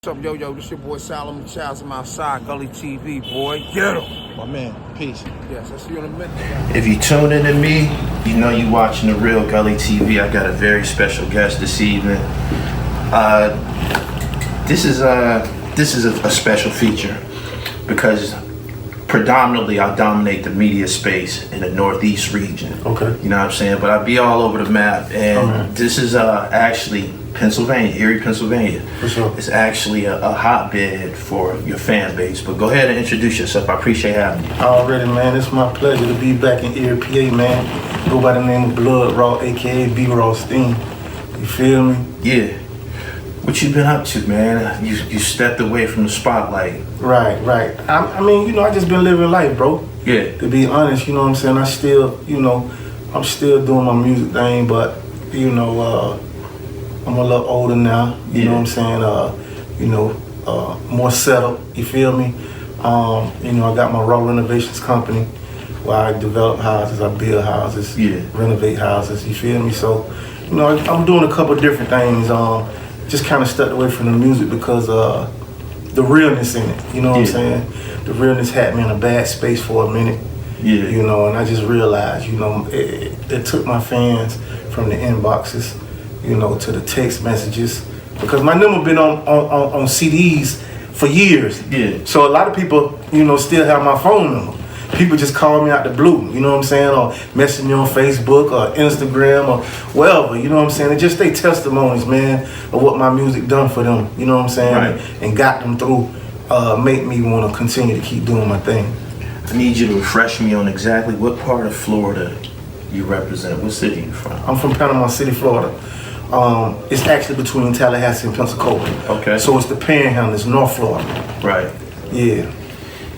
What's up, yo, this your boy Solomon Childs. I'm outside, Gully TV, boy. Get him. My man, peace. Yes, I see you in a minute. If you tune in to me, you know you watching the real Gully TV. I got a very special guest this evening. This is a special feature because predominantly I dominate the media space in the Northeast region. Okay. You know what I'm saying? But I be all over the map, and this is actually Pennsylvania, Erie, Pennsylvania. For sure. It's actually a hotbed for your fan base. But go ahead and introduce yourself. I appreciate having you. Already, man. It's my pleasure to be back in Erie, PA, man. Go by the name of Blood Raw, aka B Raw Steam. You feel me? Yeah. What you been up to, man? You stepped away from the spotlight. Right. I mean, I just been living life, bro. Yeah. To be honest, you know what I'm saying? I'm still doing my music thing, but, I'm a little older now. You know what I'm saying? More settled. You feel me? I got my Raw Renovations company where I develop houses, I build houses, renovate houses. You feel me? So, I'm doing a couple of different things. Just kind of stepped away from the music because the realness in it. You know what I'm saying? The realness had me in a bad space for a minute. Yeah. And I just realized, it took my fans from the inboxes, to the text messages, because my number been on CDs for years. Yeah. So a lot of people, still have my phone number. People just call me out the blue, you know what I'm saying, or message me on Facebook or Instagram or wherever, you know what I'm saying. It's just they testimonies, man, of what my music done for them, you know what I'm saying, right. and got them through, make me want to continue to keep doing my thing. I need you to refresh me on exactly what part of Florida you represent. What city you from? I'm from Panama City, Florida. It's actually between Tallahassee and Pensacola. Okay. So it's the Panhandle, it's North Florida. Right. Yeah.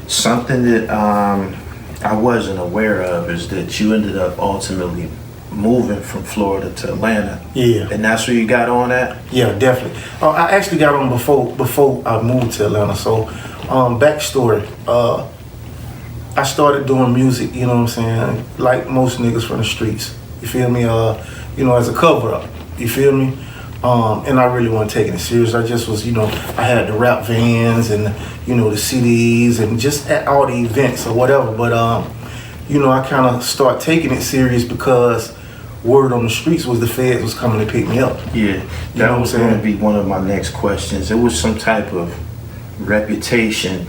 Something that I wasn't aware of is that you ended up ultimately moving from Florida to Atlanta. Yeah. And that's where you got on at? Yeah, definitely. I actually got on before I moved to Atlanta. So, backstory. I started doing music, you know what I'm saying, like most niggas from the streets. You feel me? As a cover up. You feel me? And I really wasn't taking it serious. I just was, I had the rap vans and, the CDs and just at all the events or whatever. But, I kind of started taking it serious because word on the streets was the feds was coming to pick me up. Yeah, that was going to be one of my next questions. It was some type of reputation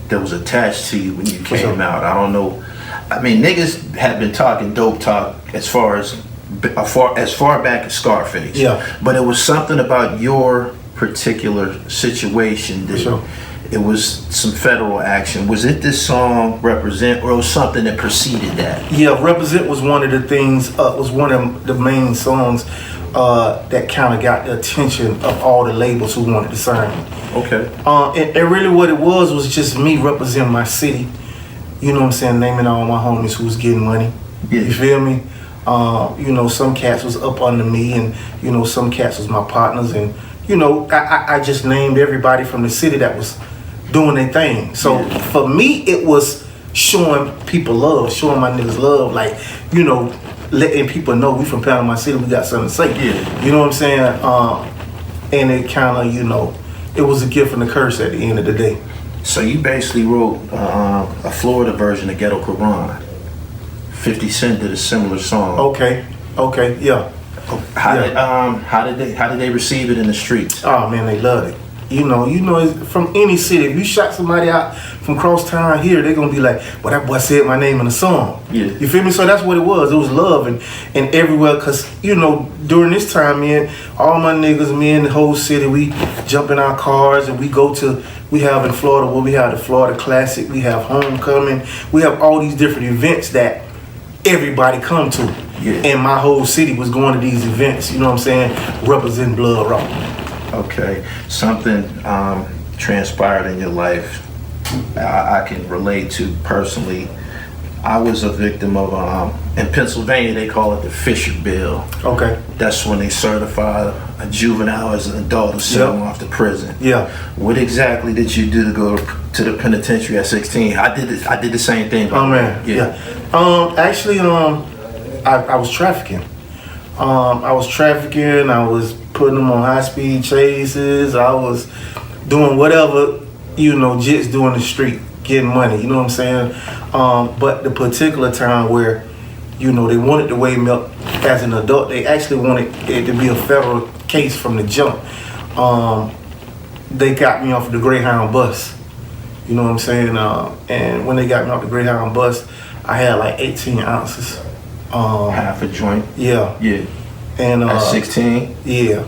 that was attached to you when you came out. I don't know. I mean, niggas had been talking dope talk as far back as Scarface. Yeah. But it was something about your particular situation that it was some federal action. Was it this song Represent, or was something that preceded that? Yeah, Represent was one of the things, was one of the main songs that kind of got the attention of all the labels who wanted to sign me. Okay. And really what it was just me representing my city. You know what I'm saying? Naming all my homies who was getting money. Yeah. You feel me? Some cats was up under me, and some cats was my partners, and I just named everybody from the city that was doing their thing. So for me, it was showing people love, showing my niggas love, like letting people know we from Panama City, we got something to say. Yeah. You know what I'm saying? And it kind of it was a gift and a curse at the end of the day. So you basically wrote a Florida version of Ghetto Quran. 50 Cent did a similar song. Okay, yeah. How did they receive it in the streets? Oh man, they loved it. From any city, if you shot somebody out from cross town here, they're gonna be like, well, that boy said my name in the song. Yeah. You feel me? So that's what it was. It was love and everywhere, cause during this time, man, all my niggas, me and the whole city, we jump in our cars and we have in Florida where we have the Florida Classic, we have Homecoming, we have all these different events that everybody come to. Yeah. And my whole city was going to these events, you know what I'm saying? Represent Blood Raw. Okay, something transpired in your life I can relate to personally. I was a victim of, in Pennsylvania, they call it the Fisher Bill. Okay. That's when they certify a juvenile as an adult to send them off to prison. Yeah. What exactly did you do to go to the penitentiary at 16? I did the same thing. Oh man. Yeah. Actually, I was trafficking. I was putting them on high-speed chases. I was doing whatever, you know, jits do in the street, getting money, you know what I'm saying? But the particular time where, you know, they wanted to weigh me up as an adult, they actually wanted it to be a federal case from the jump. They got me off the Greyhound bus, you know what I'm saying? And when they got me off the Greyhound bus, I had like 18 ounces. Half a joint? Yeah. Yeah. And at 16? Yeah.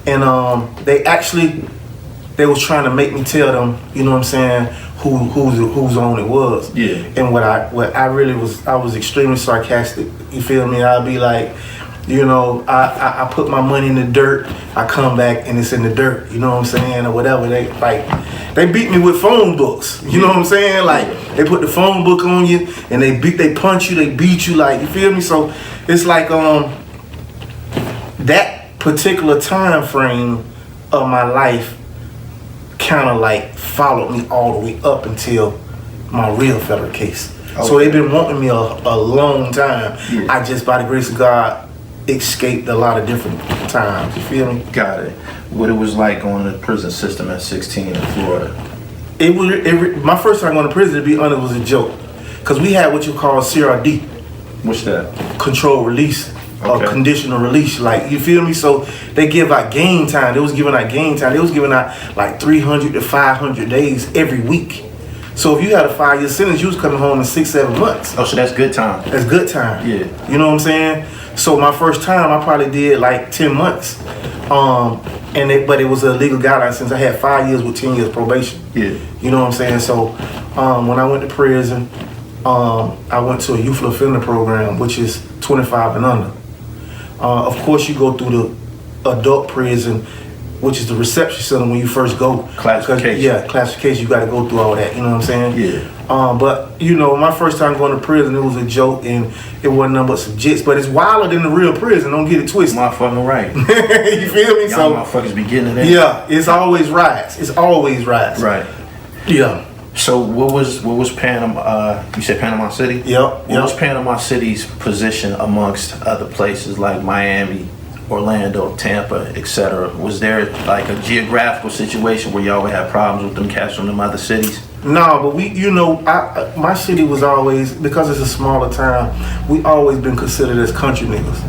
And they was trying to make me tell them, you know what I'm saying, whose own it was. Yeah. And what I really was, I was extremely sarcastic. You feel me? I'd be like, you know, I put my money in the dirt, I come back and it's in the dirt, you know what I'm saying, or whatever. They beat me with phone books, you know what I'm saying? Like, they put the phone book on you and they punch you, they beat you, like, you feel me? So it's like that particular time frame of my life kind of like followed me all the way up until my real federal case. Okay. So they've been wanting me a long time. Yeah. I just, by the grace of God, escaped a lot of different times. You feel me? Got it. What it was like going to the prison system at 16 in Florida? My first time going to prison, to be honest, was a joke. Because we had what you call CRD. What's that? Controlled release. Okay. Or conditional release. Like, you feel me? So they give out game time. They was giving out game time. They was giving out like 300 to 500 days every week. So if you had a 5-year sentence, you was coming home in 6-7 months. Oh, so that's good time. That's good time. Yeah. You know what I'm saying? So my first time, I probably did like 10 months. But it was a legal guideline since I had 5 years with 10 years probation. Yeah. You know what I'm saying? So when I went to prison, I went to a youth offender program, which is 25 and under. Of course, you go through the adult prison, which is the reception center when you first go. Classification. Yeah, classification. You got to go through all that. You know what I'm saying? Yeah. But you know, my first time going to prison, it was a joke, and it wasn't nothing but some jits. But it's wilder than the real prison. Don't get it twisted. Motherfucking right. You feel me? Y'all motherfuckers be getting it in. Yeah, it's always riots. It's always riots. Right. Yeah. So what was Panama? You said Panama City. Yep. What was Panama City's position amongst other places like Miami, Orlando, Tampa, etc.? Was there like a geographical situation where y'all would have problems with them cats from them other cities? No, but we, you know, my city was always, because it's a smaller town, we always been considered as country niggas.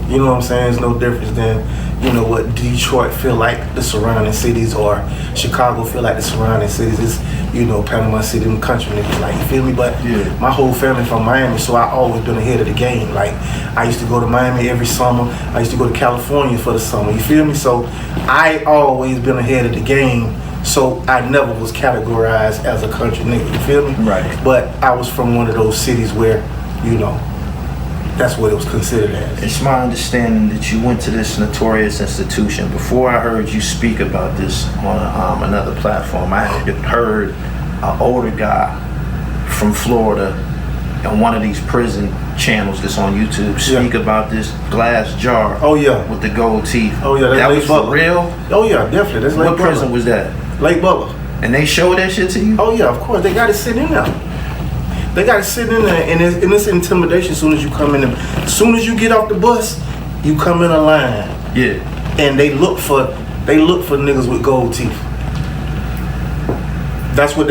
You know what I'm saying? It's no difference than, you know, what Detroit feel like the surrounding cities, or Chicago feel like the surrounding cities. It's, you know, Panama City, them country niggas, like, you feel me? But my whole family from Miami, so I always been ahead of the game. Like, I used to go to Miami every summer. I used to go to California for the summer, you feel me? So I always been ahead of the game. So I never was categorized as a country nigga, you feel me? Right. But I was from one of those cities where, you know, that's what it was considered as. It's my understanding that you went to this notorious institution. Before I heard you speak about this on another platform, I had heard an older guy from Florida on one of these prison channels that's on YouTube speak about this glass jar. Oh yeah. With the gold teeth. Oh yeah, that was for real? Oh yeah, definitely. That's what prison was that? Lake Butler. And they showed that shit to you? Oh yeah, of course. They got it sitting in there. They got to sit in there, and it's intimidation as soon as you come in. As soon as you get off the bus, you come in a line. Yeah. And they look for niggas with gold teeth. That's who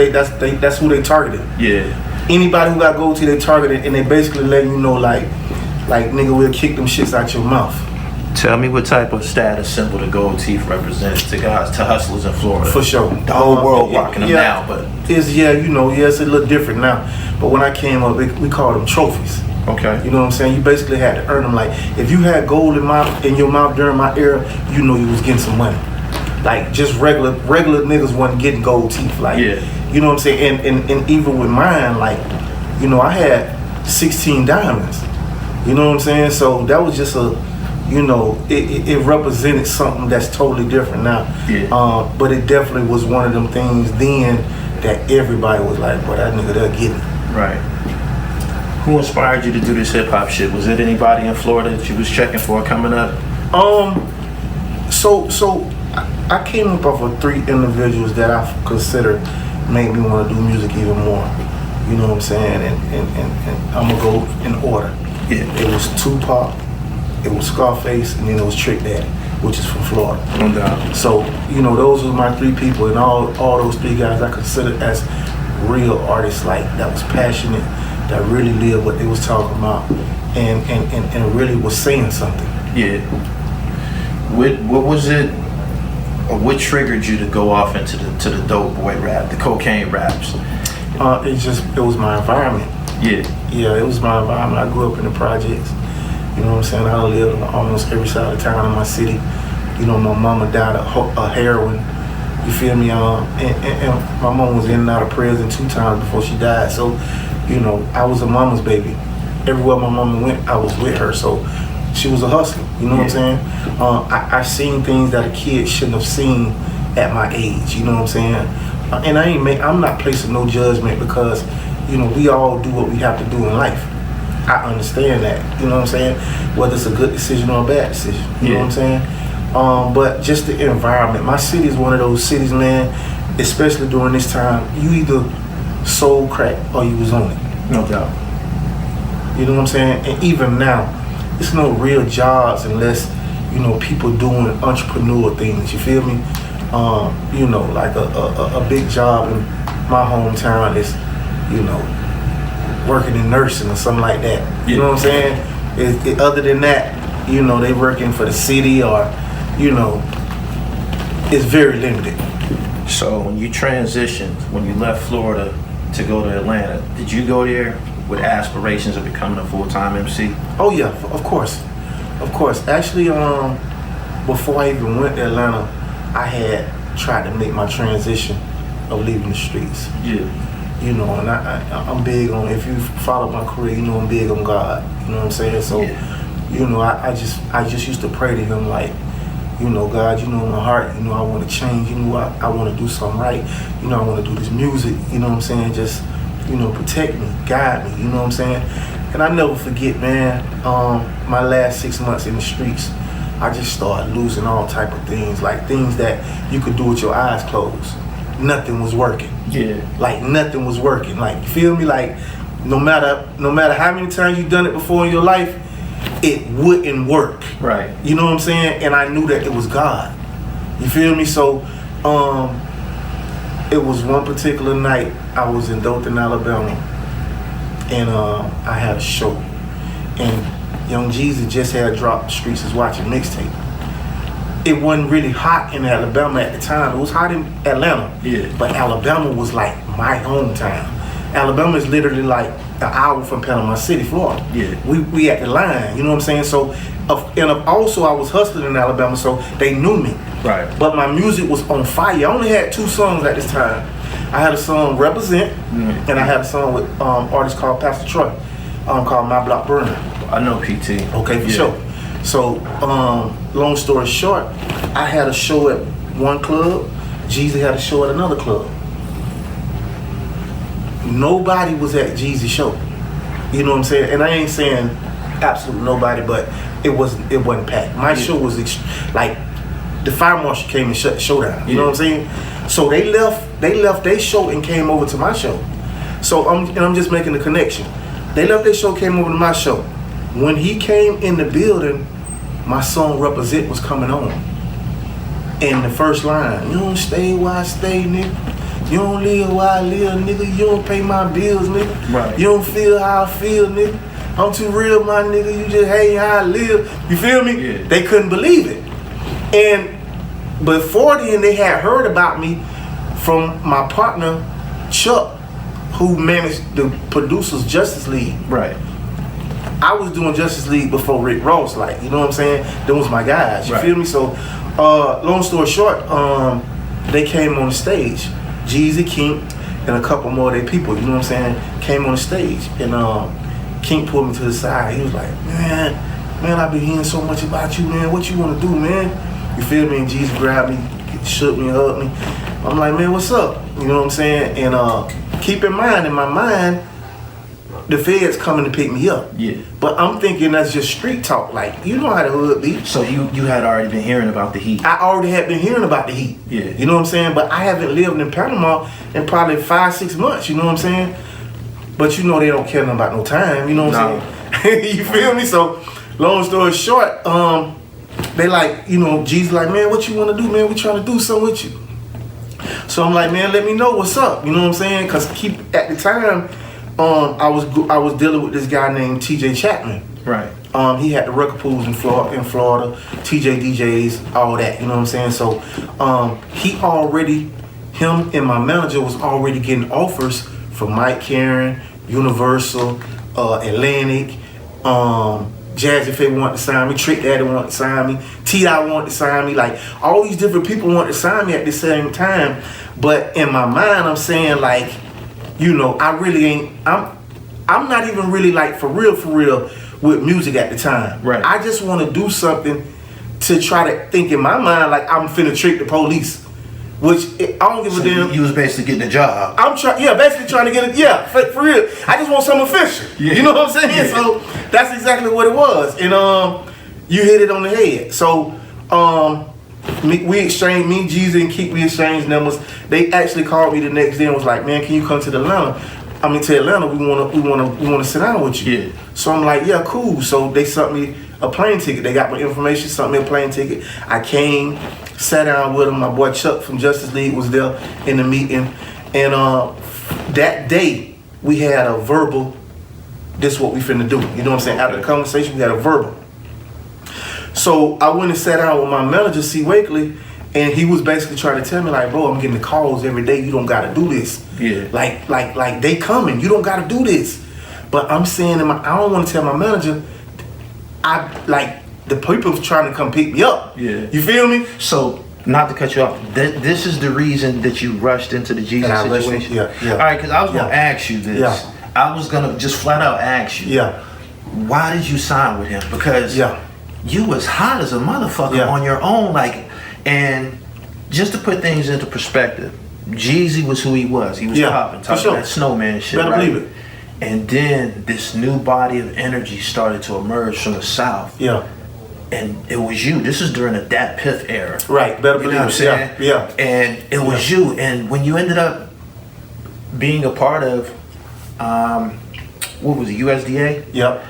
they targeted. Yeah. Anybody who got gold teeth, they targeted, and they basically letting you know, like nigga, we'll kick them shits out your mouth. Tell me what type of status symbol the gold teeth represents to guys, to hustlers in Florida. For sure. The whole world rocking them now, but it's it's a little different now. But when I came up, we called them trophies. Okay. You know what I'm saying? You basically had to earn them. Like, if you had gold in your mouth during my era, you know you was getting some money. Like, just regular niggas wasn't getting gold teeth. Like, you know what I'm saying? And even with mine, like, you know, I had 16 diamonds. You know what I'm saying? So that was just you know, it represented something that's totally different now. Yeah. But it definitely was one of them things then that everybody was like, boy, that nigga, they'll get it. Right. Who inspired you to do this hip hop shit? Was it anybody in Florida that you was checking for coming up? So I came up off of 3 individuals that I consider made me want to do music even more. You know what I'm saying? And I'm gonna go in order. Yeah. It was Tupac, it was Scarface, and then it was Trick Daddy, which is from Florida. No doubt. So, you know, those were my 3 people, and all those 3 guys I considered as real artists, like, that was passionate, that really lived what they was talking about, and really was saying something. Yeah. What was it, or what triggered you to go off into the dope boy rap, the cocaine raps? It was my environment. Yeah, it was my environment. I grew up in the projects. You know what I'm saying? I lived on almost every side of town in my city. You know, my mama died of heroin. You feel me? And my mom was in and out of prison 2 times before she died. So, you know, I was a mama's baby. Everywhere my mama went, I was with her. So she was a hustler. You know what I'm saying? I seen things that a kid shouldn't have seen at my age. You know what I'm saying? And I'm not placing no judgment, because, you know, we all do what we have to do in life. I understand that, you know what I'm saying? Whether it's a good decision or a bad decision, you know what I'm saying? But just the environment. My city is one of those cities, man, especially during this time, you either sold crack or you was on it. No doubt. You know what I'm saying? And even now, it's no real jobs unless, you know, people doing entrepreneur things, you feel me? You know, like a big job in my hometown is, you know, working in nursing or something like that. You know what I'm saying? Other than that, you know, they working for the city, or, you know, it's very limited. So when you transitioned, when you left Florida to go to Atlanta, did you go there with aspirations of becoming a full-time MC? Oh yeah, of course. Of course. Actually, before I even went to Atlanta, I had tried to make my transition of leaving the streets. Yeah. You know, and I'm big on, if you follow my career, you know I'm big on God. You know what I'm saying? So, you know, I just used to pray to him, like, you know, God, you know my heart, you know, I want to change, you know, I want to do something right, you know, I want to do this music, you know what I'm saying? Just, you know, protect me, guide me, you know what I'm saying? And I never forget, man, my last 6 months in the streets, I just started losing all type of things, like things that you could do with your eyes closed. Nothing was working. Yeah. Like nothing was working. Like, you feel me? Like no matter how many times you've done it before in your life, it wouldn't work. Right. You know what I'm saying? And I knew that it was God. You feel me? So it was one particular night I was in Dothan, Alabama, and I had a show. And Young Jeezy just had dropped Streets Is Watching mixtape. It wasn't really hot in Alabama at the time. It was hot in Atlanta. Yeah. But Alabama was like my hometown. Alabama is literally like an hour from Panama City, Florida. Yeah. We at the line, you know what I'm saying? So, and also I was hustling in Alabama, so they knew me. Right. But my music was on fire. I only had 2 songs at this time. I had a song, Represent, and I had a song with an artist called Pastor Troy, called My Block Burner. I know PT. Okay, for sure. So, long story short, I had a show at one club, Jeezy had a show at another club. Nobody was at Jeezy's show. You know what I'm saying? And I ain't saying absolute nobody, but it wasn't packed. My show was like, the fire marshal came and shut the show down. You know what I'm saying? So they left their show and came over to my show. So I'm just making the connection. They left their show, came over to my show. When he came in the building, my song Represent was coming on. And the first line, you don't stay where I stay, nigga. You don't live where I live, nigga. You don't pay my bills, nigga. Right. You don't feel how I feel, nigga. I'm too real, my nigga. You just hate how I live. You feel me? Yeah. They couldn't believe it. And before then, they had heard about me from my partner, Chuck, who managed the Producers Justice League. Right. I was doing Justice League before Rick Ross, like, you know what I'm saying? Them was my guys, you feel me? So, long story short, they came on the stage. Jeezy, King, and a couple more of their people, you know what I'm saying, came on the stage. And King pulled me to the side. He was like, man, I've been hearing so much about you, man. What you want to do, man? You feel me? And Jeezy grabbed me, shook me, hugged me. I'm like, man, what's up? You know what I'm saying? And keep in mind, in my mind, the feds coming to pick me up. Yeah. But I'm thinking that's just street talk. Like, you know how the hood be. So you had already been hearing about the heat. I already had been hearing about the heat. Yeah. You know what I'm saying? But I haven't lived in Panama in probably 5-6 months. You know what I'm saying? But you know they don't care nothing about no time. You know what I'm saying? You feel me? So, long story short, they like, you know, Jeezy like, man, what you want to do, man? We trying to do something with you. So I'm like, man, let me know what's up. You know what I'm saying? Cause at the time, I was dealing with this guy named TJ Chapman. Right. He had the record pools in Florida, TJ DJs, all that. You know what I'm saying? So him and my manager was already getting offers from Mike Karen, Universal, Atlantic, Jazzy Faye wanted to sign me, Trick Daddy wanted to sign me, T.I. wanted to sign me, like all these different people wanted to sign me at the same time. But in my mind, I'm saying like, you know, I'm not even really like for real with music at the time. Right. I just want to do something to try to think in my mind like I'm finna trick the police. Which I don't give a damn. You was basically getting a job. Basically trying to get it. Yeah, for real. I just want something official. Yeah. You know what I'm saying? Yeah. So that's exactly what it was. And you hit it on the head. So we exchanged, me, Jeezy, and Keep, we exchanged numbers. They actually called me the next day and was like, man, can you come to Atlanta? We wanna sit down with you. Yeah. So I'm like, yeah, cool. So they sent me a plane ticket. They got my information, sent me a plane ticket. I came, sat down with him. My boy Chuck from Justice League was there in the meeting. And that day, we had a verbal, this is what we finna do. You know what I'm saying? After the conversation, we had a verbal. So I went and sat down with my manager, C. Wakely, and he was basically trying to tell me like, bro, I'm getting the calls every day. You don't gotta do this. Yeah. Like they coming. You don't gotta do this. But I'm saying, I don't want to tell my manager. The people trying to come pick me up. Yeah. You feel me? So, not to cut you off, this is the reason that you rushed into the Jeezy situation? Yeah. All right, because I was going to ask you this. Yeah. I was going to just flat out ask you. Yeah. Why did you sign with him? Because you was hot as a motherfucker on your own. And just to put things into perspective, Jeezy was who he was. He was popping, talking that snowman shit, better believe it. And then this new body of energy started to emerge from the South. Yeah. And it was you. This is during the Dat Piff era. Right, better believe it. You know what I'm saying? Yeah. And it was you. And when you ended up being a part of, what was it, USDA? Yep.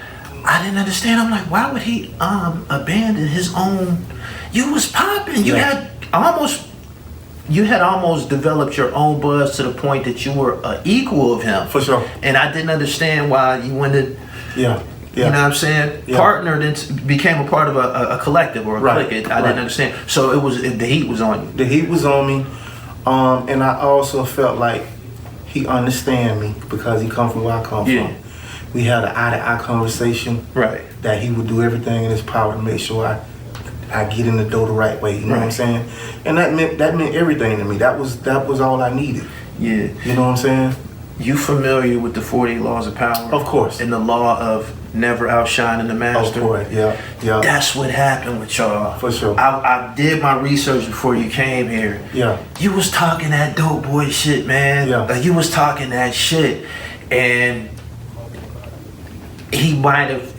I didn't understand. I'm like, why would he abandon his own? You was popping. You had almost developed your own buzz to the point that you were an equal of him. For sure. And I didn't understand why you wanted, you know what I'm saying, partnered and became a part of a collective or a clique. I didn't understand. So the heat was on you. The heat was on me. And I also felt like he understand me because he come from where I come from. We had an eye-to-eye conversation. Right. That he would do everything in his power to make sure I get in the door the right way, you know what I'm saying? And that meant everything to me. That was all I needed. Yeah. You know what I'm saying? You familiar with the 40 laws of power? Of course. And the law of never outshining the master? Of course, yeah. That's what happened with y'all. For sure. I did my research before you came here. Yeah. You was talking that dope boy shit, man. Yeah. You was talking that shit. And he might have,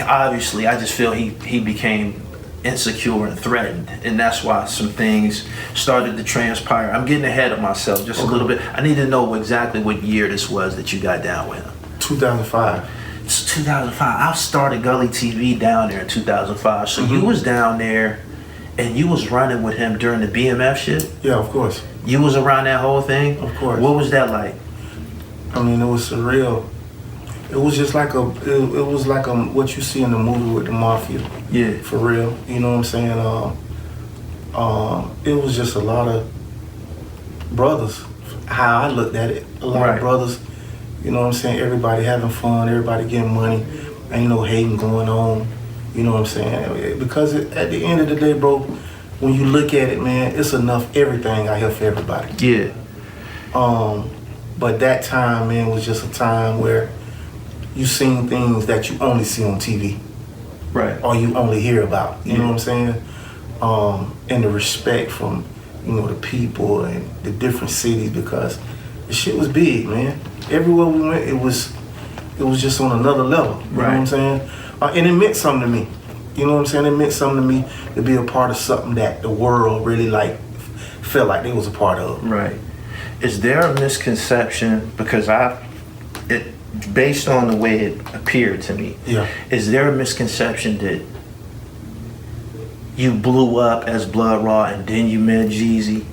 obviously, I just feel he became insecure and threatened, and that's why some things started to transpire. I'm getting ahead of myself just a little bit. I need to know exactly what year this was that you got down with him. 2005. It's 2005. I started Gully TV down there in 2005. So you was down there and you was running with him during the BMF shit? Yeah, of course. You was around that whole thing? Of course. What was that like? I mean, it was surreal. It was just like what you see in the movie with the mafia. Yeah. For real. You know what I'm saying? It was just a lot of brothers. How I looked at it. A lot of brothers. You know what I'm saying? Everybody having fun, everybody getting money. Ain't no hating going on. You know what I'm saying? Because at the end of the day, bro, when you look at it, man, it's enough everything out here for everybody. Yeah. But that time, man, was just a time where you seen things that you only see on TV. Right. Or you only hear about. You know what I'm saying? And the respect from, the people and the different cities, because the shit was big, man. Everywhere we went, it was just on another level. You know what I'm saying? And it meant something to me. You know what I'm saying? It meant something to me to be a part of something that the world really felt like they was a part of. Right. Is there a misconception, because based on the way it appeared to me, is there a misconception that you blew up as Blood Raw and then you met Jeezy?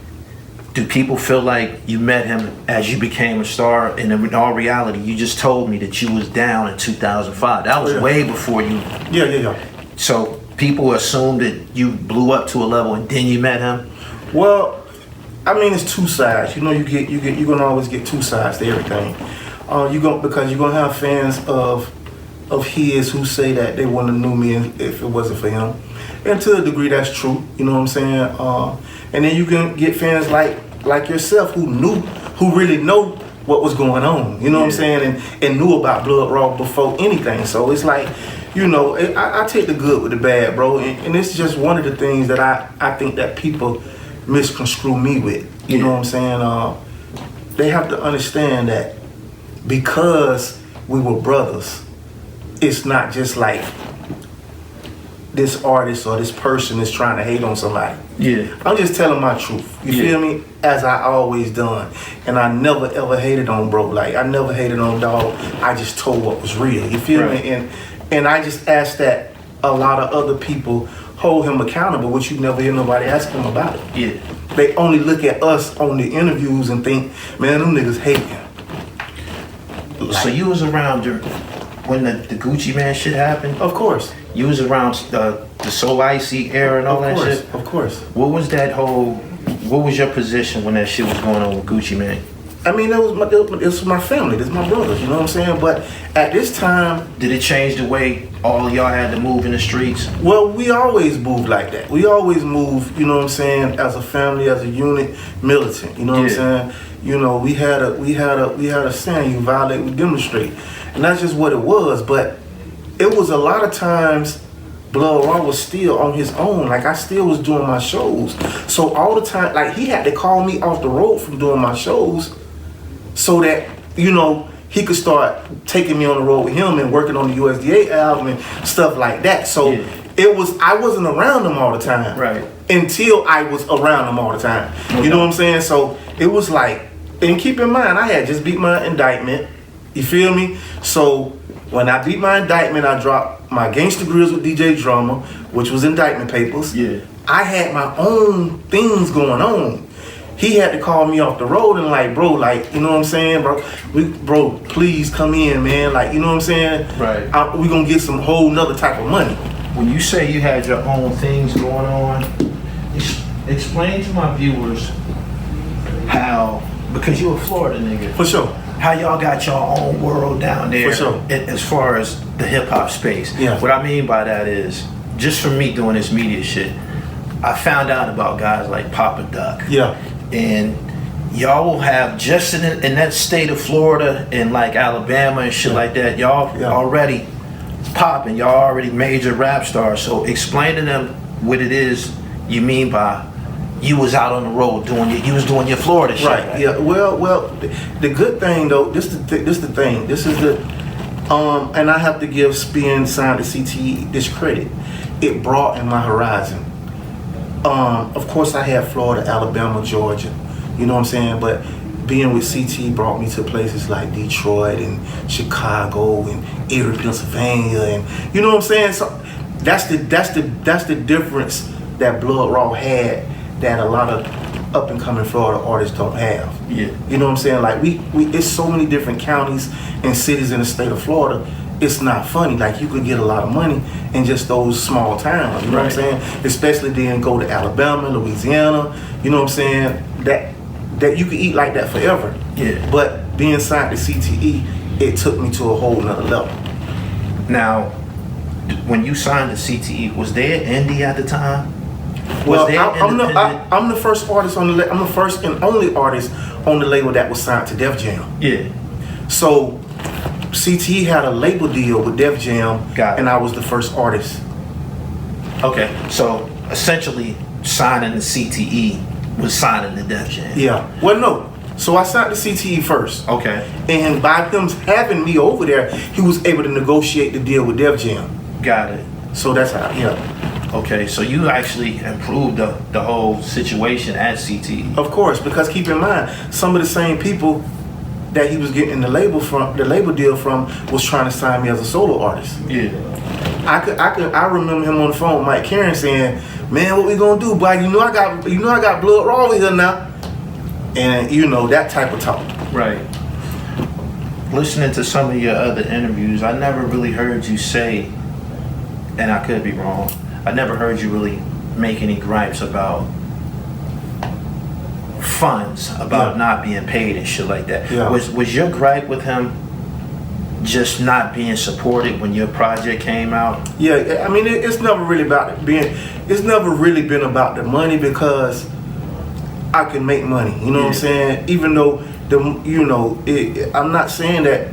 Do people feel like you met him as you became a star? And in all reality, you just told me that you was down in 2005. That was way before you. Yeah. So people assume that you blew up to a level and then you met him? Well, I mean, it's two sides. You know, you're gonna always get two sides to everything. Because you're gonna have fans of his who say that they wouldn't have knew me if it wasn't for him, and to a degree that's true. You know what I'm saying? And then you can get fans like yourself who really know what was going on. You know what I'm saying? And knew about Blood Raw before anything. So it's like, you know, I take the good with the bad, bro. And it's just one of the things that I think that people misconstrue me with. You know what I'm saying? They have to understand that because we were brothers, it's not just like this artist or this person is trying to hate on somebody. Yeah. I'm just telling my truth. You feel me? As I always done. And I never ever hated on bro. Like, I never hated on dog. I just told what was real. You feel me? And I just ask that a lot of other people hold him accountable, which you never hear nobody ask him about it. Yeah. They only look at us on the interviews and think, man, them niggas hate him. So you was around when the Gucci Man shit happened? Of course. You was around the So Icy era and all that shit? Of course. What was your position when that shit was going on with Gucci Man? I mean, it was my family. This my brothers, you know what I'm saying? But at this time... Did it change the way all of y'all had to move in the streets? Well, we always moved like that. We always moved, you know what I'm saying, as a family, as a unit, militant, you know what I'm saying? You know, we had a saying, you violate, we demonstrate. And that's just what it was. But it was a lot of times Blood Raw was still on his own. Like, I still was doing my shows. So all the time, like, he had to call me off the road from doing my shows so that, you know, he could start taking me on the road with him and working on the USDA album and stuff like that. So I wasn't around him all the time. Right. Until I was around him all the time. You know what I'm saying? So it was like, and keep in mind, I had just beat my indictment. You feel me? So when I beat my indictment, I dropped my Gangsta Grills with DJ Drummer, which was indictment papers. Yeah. I had my own things going on. He had to call me off the road and like, bro, like, you know what I'm saying, bro? Bro, please come in, man. Like, you know what I'm saying? Right. We gonna get some whole nother type of money. When you say you had your own things going on, explain to my viewers how, because you a Florida nigga. For sure. How y'all got your own world down there. For sure. As far as the hip hop space. Yeah. What I mean by that is, just from me doing this media shit, I found out about guys like Papa Duck. Yeah. And y'all will have, just in that state of Florida and like Alabama and shit like that, y'all already popping, y'all already major rap stars. So explain to them what it is you mean by you was out on the road you was doing your Florida shit. Right. Yeah. Well, the good thing though, this is the thing. This is the and I have to give being signed to CTE this credit. It broadened my horizon. Of course, I had Florida, Alabama, Georgia, you know what I'm saying? But being with CT brought me to places like Detroit and Chicago and Erie, Pennsylvania, and you know what I'm saying? So that's the difference that Blood Raw had that a lot of up and coming Florida artists don't have. Yeah. You know what I'm saying? Like we it's so many different counties and cities in the state of Florida. It's not funny. Like, you could get a lot of money in just those small towns, you know what I'm saying? Especially then go to Alabama, Louisiana, you know what I'm saying? That you could eat like that forever. Yeah. But being signed to CTE, it took me to a whole nother level. Now, when you signed to CTE, was there indie at the time? Well, I'm the first artist on the I'm the first and only artist on the label that was signed to Def Jam. Yeah. So CTE had a label deal with Def Jam, and I was the first artist. Okay, so essentially signing to CTE was signing to Def Jam. Yeah. Well, no. So I signed to CTE first. Okay. And by him having me over there, he was able to negotiate the deal with Def Jam. Got it. So that's how, yeah. Okay, so you actually improved the whole situation at CTE. Of course, because keep in mind, some of the same people that he was getting the label deal from was trying to sign me as a solo artist. Yeah. I remember him on the phone with Mike Karen saying, man, what we gonna do, boy? You know I got blood raw over here now. And you know, that type of talk. Right. Listening to some of your other interviews, I never really heard you say, and I could be wrong, I never heard you really make any gripes about funds, about not being paid and shit like that. Yeah. Was your gripe with him just not being supported when your project came out? Yeah, I mean, it's never really it's never really been about the money, because I can make money, you know what I'm saying? Even though I'm not saying that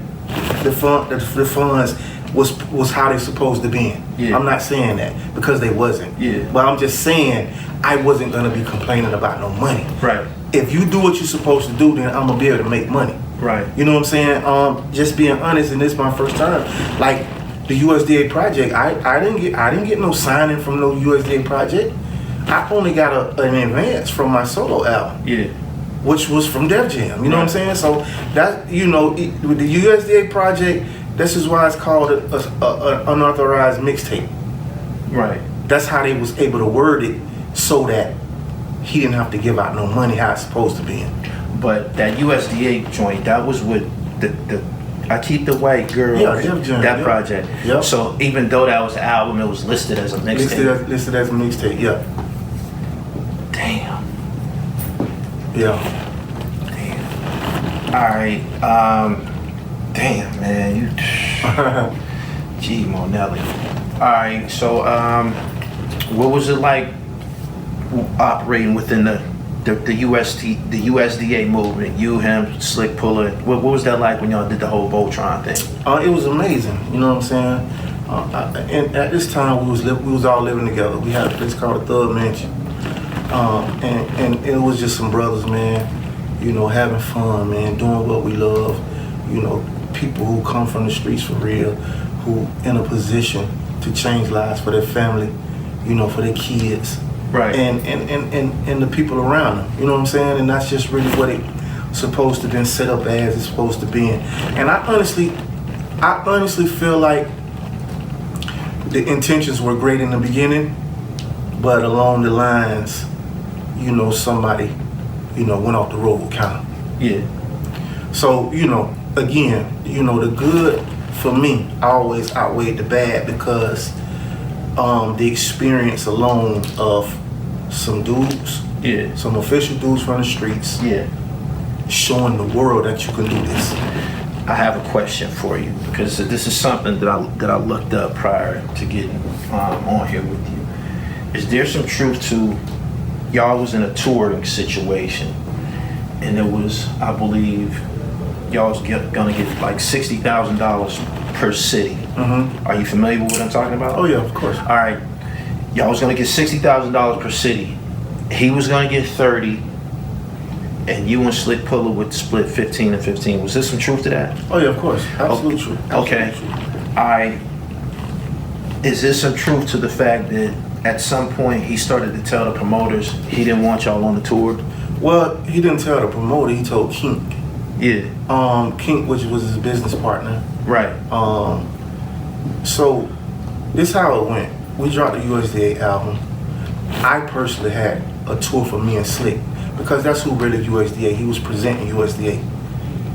the funds was how they supposed to be. Yeah. I'm not saying that, because they wasn't. Yeah. But I'm just saying I wasn't gonna be complaining about no money. Right. If you do what you're supposed to do, then I'm gonna be able to make money. Right. You know what I'm saying? Just being honest, and this is my first time. Like the USDA project, I didn't get no signing from no USDA project. I only got an advance from my solo album. Yeah. Which was from Def Jam. You know what I'm saying? So that, with the USDA project, this is why it's called an unauthorized mixtape. Right. That's how they was able to word it, so that he didn't have to give out no money how it's supposed to be. But that USDA joint, that was with the I Keep the White Girl, Def Jam, that project. Yep. So even though that was an album, it was listed as a mixtape. Listed as a mixtape, yeah. Damn. Yeah. Damn. All right. Damn, man. You. Gee, Monelli. All right. So, what was it like operating within the USDA movement? You, him, Slick Puller. What was that like when y'all did the whole Voltron thing? It was amazing. You know what I'm saying? And at this time, we was all living together. We had a place called the Thugz Mansion. And it was just some brothers, man, having fun, man, doing what we love, people who come from the streets for real, who in a position to change lives for their family, for their kids, right, and the people around them, you know what I'm saying? And that's just really what it's supposed to been set up as, it's supposed to be. And I honestly feel like the intentions were great in the beginning, but along the lines, somebody, went off the road, kind of. Yeah. So, again, the good for me always outweighed the bad, because the experience alone of some dudes, some official dudes from the streets, showing the world that you can do this. I have a question for you, because this is something that I looked up prior to getting on here with you. Is there some truth to y'all was in a touring situation, and it was, I believe, y'all was gonna get like $60,000 per city? Mm-hmm. Are you familiar with what I'm talking about? Oh yeah, of course. All right, y'all was gonna get $60,000 per city. He was gonna get 30, and you and Slick Puller would split 15 and 15. Was there some truth to that? Oh yeah, of course. Absolutely true. Okay. All right. Is there some truth to the fact that at some point he started to tell the promoters he didn't want y'all on the tour? Well, he didn't tell the promoter, he told Kink. Yeah. Kink, which was his business partner. Right. So this is how it went. We dropped the USDA album. I personally had a tour for me and Slick, because that's who really USDA. He was presenting USDA.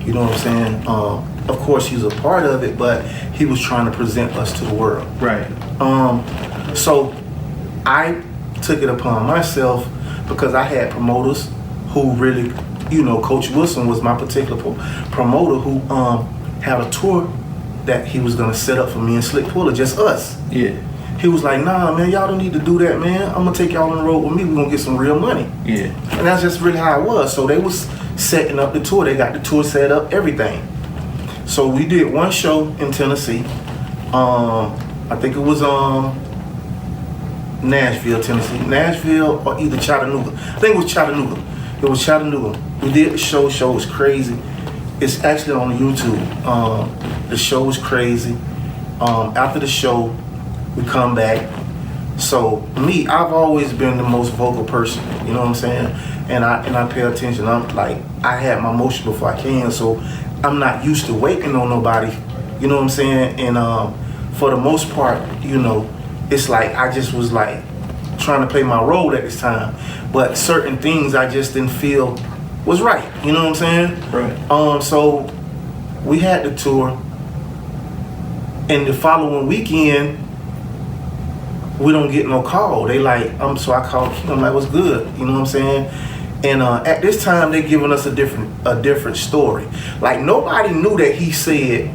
You know what I'm saying? Of course, he's a part of it, but he was trying to present us to the world. Right. So I took it upon myself, because I had promoters who really, Coach Wilson was my particular promoter, who had a tour that he was gonna set up for me and Slick Puller, just us. Yeah. He was like, nah, man, y'all don't need to do that, man. I'm gonna take y'all on the road with me. We're gonna get some real money. Yeah. And that's just really how it was. So they was setting up the tour. They got the tour set up, everything. So we did one show in Tennessee. I think it was Nashville, Tennessee. Nashville or either Chattanooga. I think it was Chattanooga. It was Chattanooga. We did the show. Show was crazy. It's actually on YouTube. The show was crazy. After the show, we come back. So me, I've always been the most vocal person. You know what I'm saying? And I pay attention. I'm like, I had my motion before I can, so I'm not used to waiting on nobody. You know what I'm saying? And for the most part, it's like I just was like trying to play my role at this time. But certain things I just didn't feel was right. You know what I'm saying? Right. So we had the tour, and the following weekend we don't get no call. They like, so I called King. I'm like, what's good? You know what I'm saying? And at this time, they giving us a different story. Like, nobody knew that he said,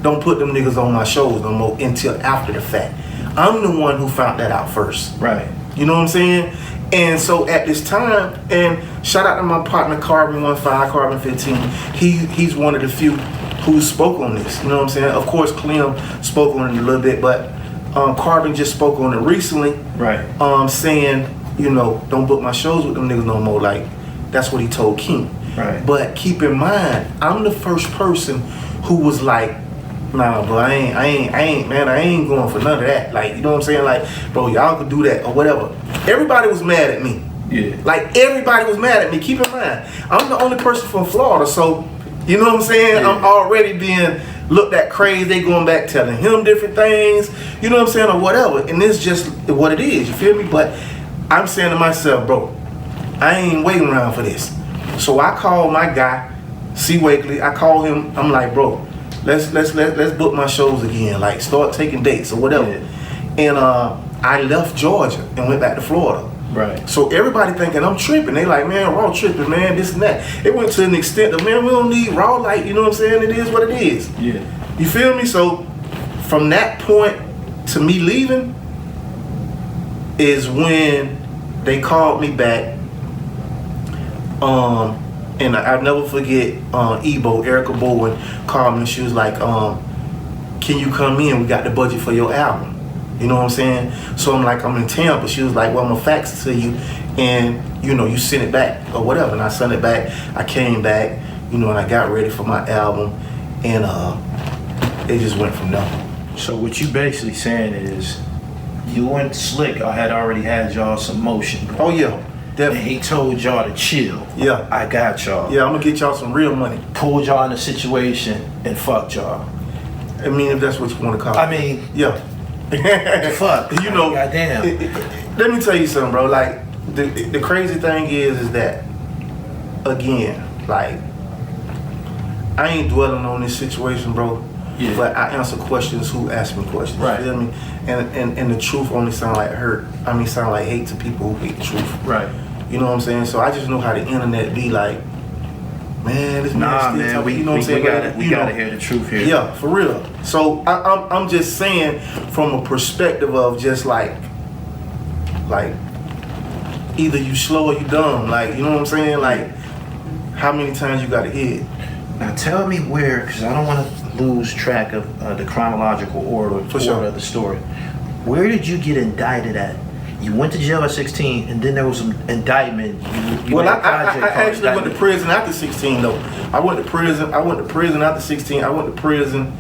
don't put them niggas on my shows no more until after the fact. I'm the one who found that out first. Right. You know what I'm saying? And so at this time, and shout out to my partner Carbon 15, Carbon 15. He's one of the few who spoke on this. You know what I'm saying? Of course, Clem spoke on it a little bit, but Carbon just spoke on it recently. Right. Saying, you know, don't book my shows with them niggas no more. Like, that's what he told King. Right. But keep in mind, I'm the first person who was like, nah, bro, I ain't going for none of that. Like, you know what I'm saying? Like, bro, y'all could do that or whatever. Everybody was mad at me. Yeah. Like, everybody was mad at me. Keep in mind, I'm the only person from Florida, so, you know what I'm saying? Yeah. I'm already being looked at crazy. They going back telling him different things, you know what I'm saying, or whatever. And it's just what it is, you feel me? But I'm saying to myself, bro, I ain't waiting around for this. So I called my guy, C. Wakely. I called him. I'm like, bro, let's book my shows again. Like, start taking dates or whatever. Yeah. And I left Georgia and went back to Florida. Right. So everybody thinking I'm tripping. They like, man, Raw tripping, man, this and that. It went to an extent of, man, we don't need Raw. Like, you know what I'm saying? It is what it is. Yeah. You feel me? So from that point to me leaving is when they called me back. And I'll never forget, Ebo, Erica Bowen, called me and she was like, can you come in? We got the budget for your album. You know what I'm saying? So I'm like, I'm in Tampa. She was like, well, I'm gonna fax it to you and, you know, you send it back or whatever. And I sent it back. I came back, you know, and I got ready for my album, and it just went from there. So what you basically saying is, you and Slick had already had y'all some motion going. Oh yeah, And definitely. he told y'all to chill. Yeah. I got y'all. Yeah, I'm gonna get y'all some real money. Pulled y'all in a situation and fucked y'all. I mean, if that's what you want to call it. I mean, yeah. fuck. You know, goddamn. Let me tell you something, bro. Like, the crazy thing is that, again, like, I ain't dwelling on this situation, bro. Yeah. But I answer questions who ask me questions. Right. You feel me? And the truth only sound like hurt. I mean, sound like hate to people who hate the truth. Right. You know what I'm saying? So I just know how the internet be like, man, this man still man, talking, you know what I'm saying? we gotta hear the truth here. Yeah, for real. So I'm just saying from a perspective of just like either you slow or you dumb. Like, you know what I'm saying? Like, how many times you gotta hit? Now tell me where, because I don't want to lose track of the chronological order of the story. Where did you get indicted at? You went to jail at 16, and then there was some indictment. Well, I actually went to prison after 16 though. I went to prison after 16. I went to prison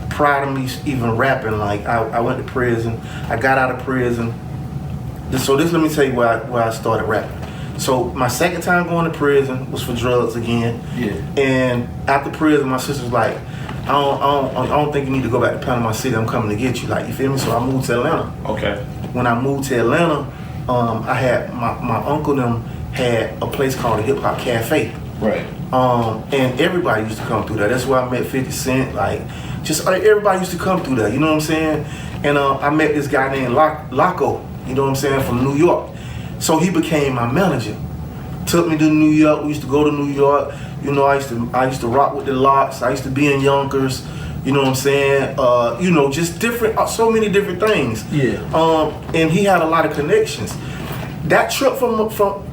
prior to me even rapping. Like, I went to prison. I got out of prison. So let me tell you where I started rapping. So my second time going to prison was for drugs again. Yeah. And after prison, my sister's like, I don't think you need to go back to Panama City. I'm coming to get you. Like, you feel me? So I moved to Atlanta. Okay. When I moved to Atlanta, I had my uncle them had a place called the Hip Hop Cafe. Right. And everybody used to come through there. That's where I met 50 Cent. Like, just everybody used to come through there. You know what I'm saying? And I met this guy named Laco. You know what I'm saying? From New York. So he became my manager. Took me to New York. We used to go to New York. You know, I used to rock with the Lots. I used to be in Yonkers. You know what I'm saying? You know, just different, so many different things. Yeah. And he had a lot of connections. That trip from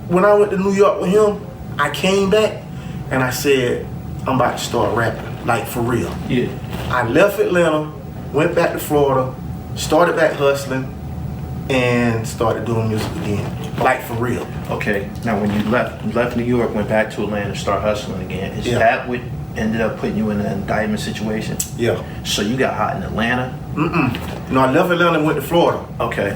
when I went to New York with him, I came back and I said, I'm about to start rapping, like, for real. Yeah. I left Atlanta, went back to Florida, started back hustling, and started doing music again, like, for real. Okay. Now, when you left New York, went back to Atlanta, start hustling again, is that what ended up putting you in an indictment situation? Yeah. So you got hot in Atlanta? No, I left Atlanta and went to Florida. Okay.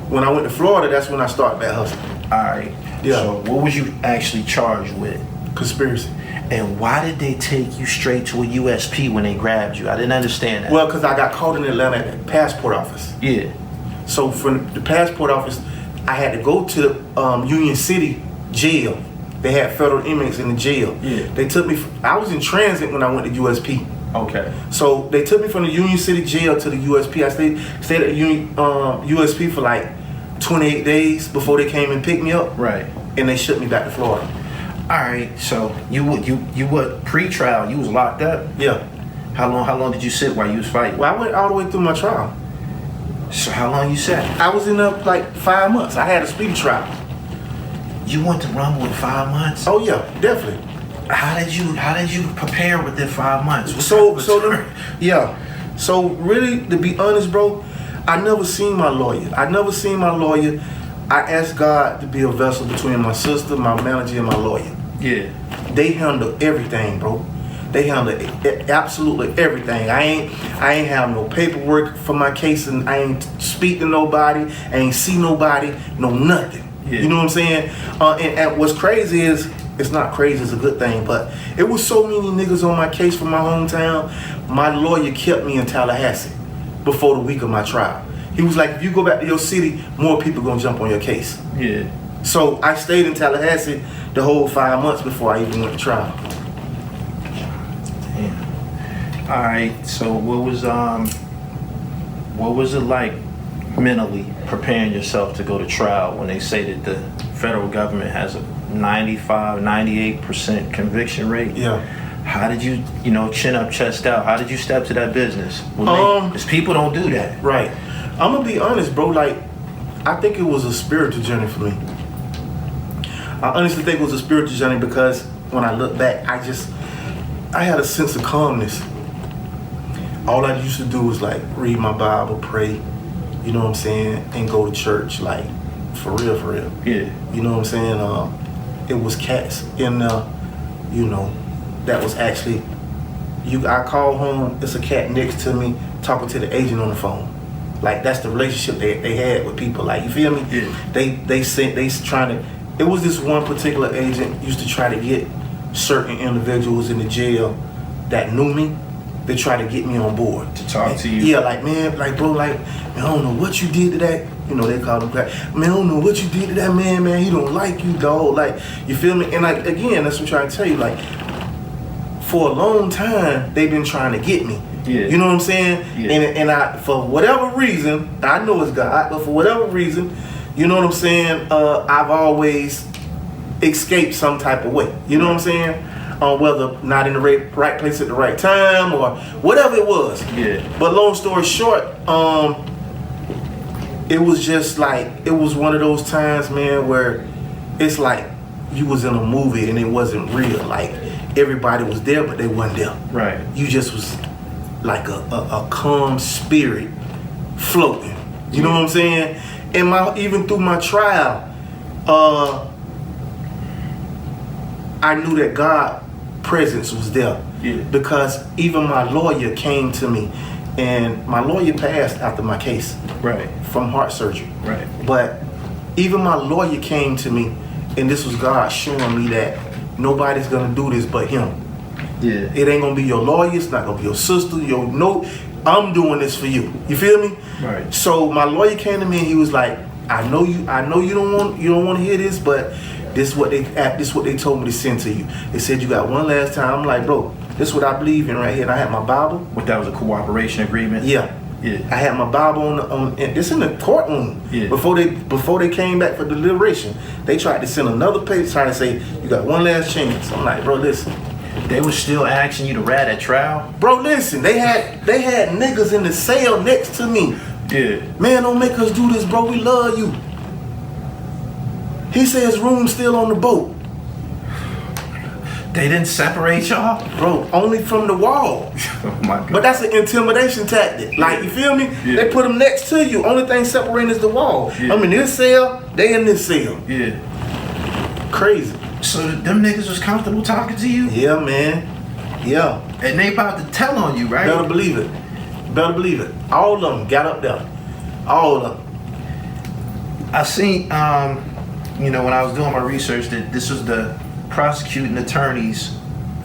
When I went to Florida, that's when I started back hustling. All right. Yeah. So what was you actually charged with? Conspiracy. And why did they take you straight to a USP when they grabbed you? I didn't understand that. Well, because I got caught in Atlanta at the passport office. Yeah. So from the passport office, I had to go to the Union City jail. They had federal inmates in the jail. Yeah. They took me. I was in transit when I went to USP. Okay. So they took me from the Union City jail to the USP. I stayed at USP for like 28 days before they came and picked me up. Right. And they shipped me back to Florida. All right. So you were pre-trial. You was locked up. Yeah. How long did you sit while you was fighting? Well, I went all the way through my trial. So how long you sat? I was in there like 5 months. I had a speedy trial. You went to Rumble in 5 months? Oh yeah, definitely. How did you prepare within 5 months? So really, to be honest, bro, I never seen my lawyer. I asked God to be a vessel between my sister, my manager, and my lawyer. Yeah. They handle everything, bro. They handle absolutely everything. I ain't have no paperwork for my case, and I ain't speak to nobody. I ain't see nobody, no nothing. Yeah. You know what I'm saying? And what's crazy is, it's not crazy, it's a good thing, but it was so many niggas on my case from my hometown. My lawyer kept me in Tallahassee before the week of my trial. He was like, if you go back to your city, more people gonna jump on your case. Yeah. So I stayed in Tallahassee the whole 5 months before I even went to trial. Damn. All right. So what was it like mentally preparing yourself to go to trial when they say that the federal government has a 98% conviction rate? Yeah. How did you, chin up, chest out? How did you step to that business? Because people don't do that. Right. I'm gonna be honest, bro. Like, I think it was a spiritual journey for me. I honestly think it was a spiritual journey because when I look back, I had a sense of calmness. All I used to do was like read my Bible, pray, you know what I'm saying, and go to church, like for real, for real. Yeah. You know what I'm saying? It was cats in that was actually, I call home, it's a cat next to me talking to the agent on the phone. Like, that's the relationship they had with people. Like, you feel me? Yeah. They trying to, it was this one particular agent used to try to get certain individuals in the jail that knew me. They try to get me on board. To talk to you? Yeah, like, man, like, bro, like, man, I don't know what you did to that. You know, they call him black. Man, I don't know what you did to that man, he don't like you, dog. Like, you feel me? And like, again, that's what I'm trying to tell you. Like, for a long time, they've been trying to get me. Yeah. You know what I'm saying? Yeah. And I, for whatever reason, I know it's God, but for whatever reason, you know what I'm saying? I've always escaped some type of way. You know what I'm saying? Whether not in the right place at the right time or whatever it was. Yeah. But long story short, it was just like, it was one of those times, man, where it's like you was in a movie and it wasn't real. Like, everybody was there, but they wasn't there. Right. You just was like a calm spirit floating. You know what I'm saying? And even through my trial, I knew that God's presence was there. Yeah. Because even my lawyer came to me, and my lawyer passed after my case. Right. From heart surgery. Right. But even my lawyer came to me, and this was God showing me that nobody's gonna do this but him. Yeah. It ain't gonna be your lawyer, it's not gonna be your sister, I'm doing this for you. You feel me? Right. So my lawyer came to me and he was like, I know you don't want to hear this, but this is what they told me to send to you. They said you got one last time. I'm like, bro, this is what I believe in right here. And I had my Bible. What, that was a cooperation agreement? Yeah. Yeah. I had my Bible on it's in the courtroom. Yeah. Before they came back for deliberation, they tried to send another page trying to say you got one last chance. I'm like, bro, listen. They was still asking you to rat at trial? Bro, listen. They had niggas in the cell next to me. Yeah. Man, don't make us do this, bro. We love you. He says room still on the boat. They didn't separate y'all? Bro, only from the wall. Oh my God. But that's an intimidation tactic. Like, you feel me? Yeah. They put them next to you. Only thing separating is the wall. Yeah. I'm in this cell, they in this cell. Yeah. Crazy. So them niggas was comfortable talking to you? Yeah, man. Yeah. And they about to tell on you, right? Better believe it. All of them got up there. All of them. I seen, when I was doing my research, that this was the prosecuting attorney's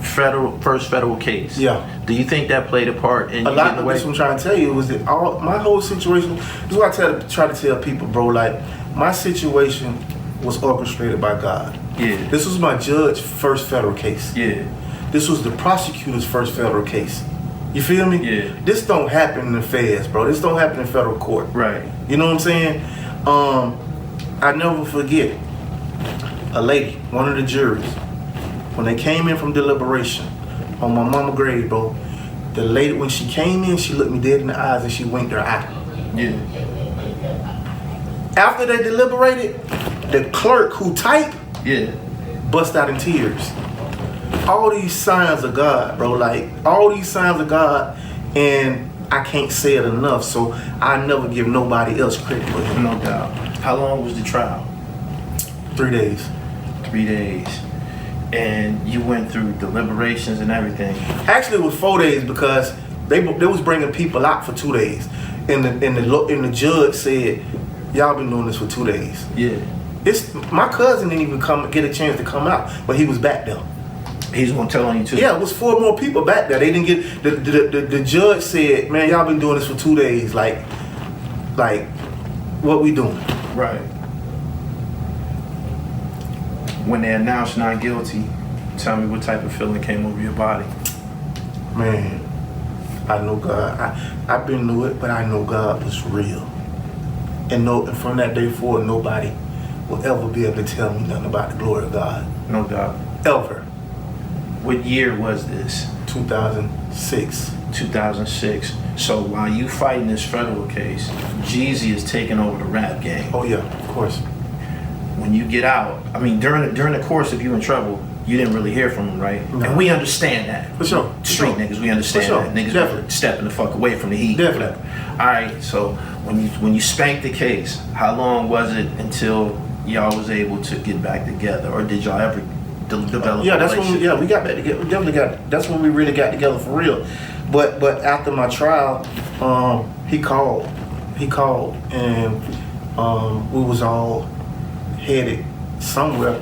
first federal case. Yeah. Do you think that played a part in A you lot getting of away? this I'm trying to tell you was that my whole situation. This is what I try to tell people, bro. Like, my situation was orchestrated by God. Yeah. This was my judge's first federal case. Yeah. This was the prosecutor's first federal case. You feel me? Yeah. This don't happen in the feds, bro. This don't happen in federal court. Right. You know what I'm saying? I never forget a lady, one of the jurors, when they came in from deliberation on my mama grave, bro. The lady, when she came in, she looked me dead in the eyes and she winked her eye. Yeah. After they deliberated, the clerk who typed Yeah. bust out in tears. All these signs of God, bro. Like, all these signs of God, and I can't say it enough, so I never give nobody else credit for him. No doubt. How long was the trial? 3 days. 3 days. And you went through deliberations and everything. Actually, it was 4 days because they was bringing people out for 2 days, and the judge said, "Y'all been doing this for 2 days." Yeah. It's my cousin didn't even get a chance to come out, but he was back there. He's gonna tell on you too. Yeah, it was 4 more people back there. They didn't get the judge said, "Man, y'all been doing this for 2 days. Like, what we doing?" Right. When they announced not guilty, tell me what type of feeling came over your body. Man, I know God. I've been through it, but I know God was real. And from that day forward, nobody will ever be able to tell me nothing about the glory of God. No doubt. Ever. What year was this? 2006. 2006. So while you fighting this federal case, Jeezy is taking over the rap game. Oh yeah, of course. When you get out, I mean, during the course of you in trouble, you didn't really hear from him, right? No. And we understand that. For sure. Street niggas, we understand For sure. that. Niggas Definitely. stepping the fuck away from the heat. Definitely. All right, so when you spanked the case, how long was it until y'all was able to get back together, or did y'all ever develop? Yeah, a that's when relationship? we got back together. We definitely that's when we really got together for real. But after my trial, he called, and we was all headed somewhere.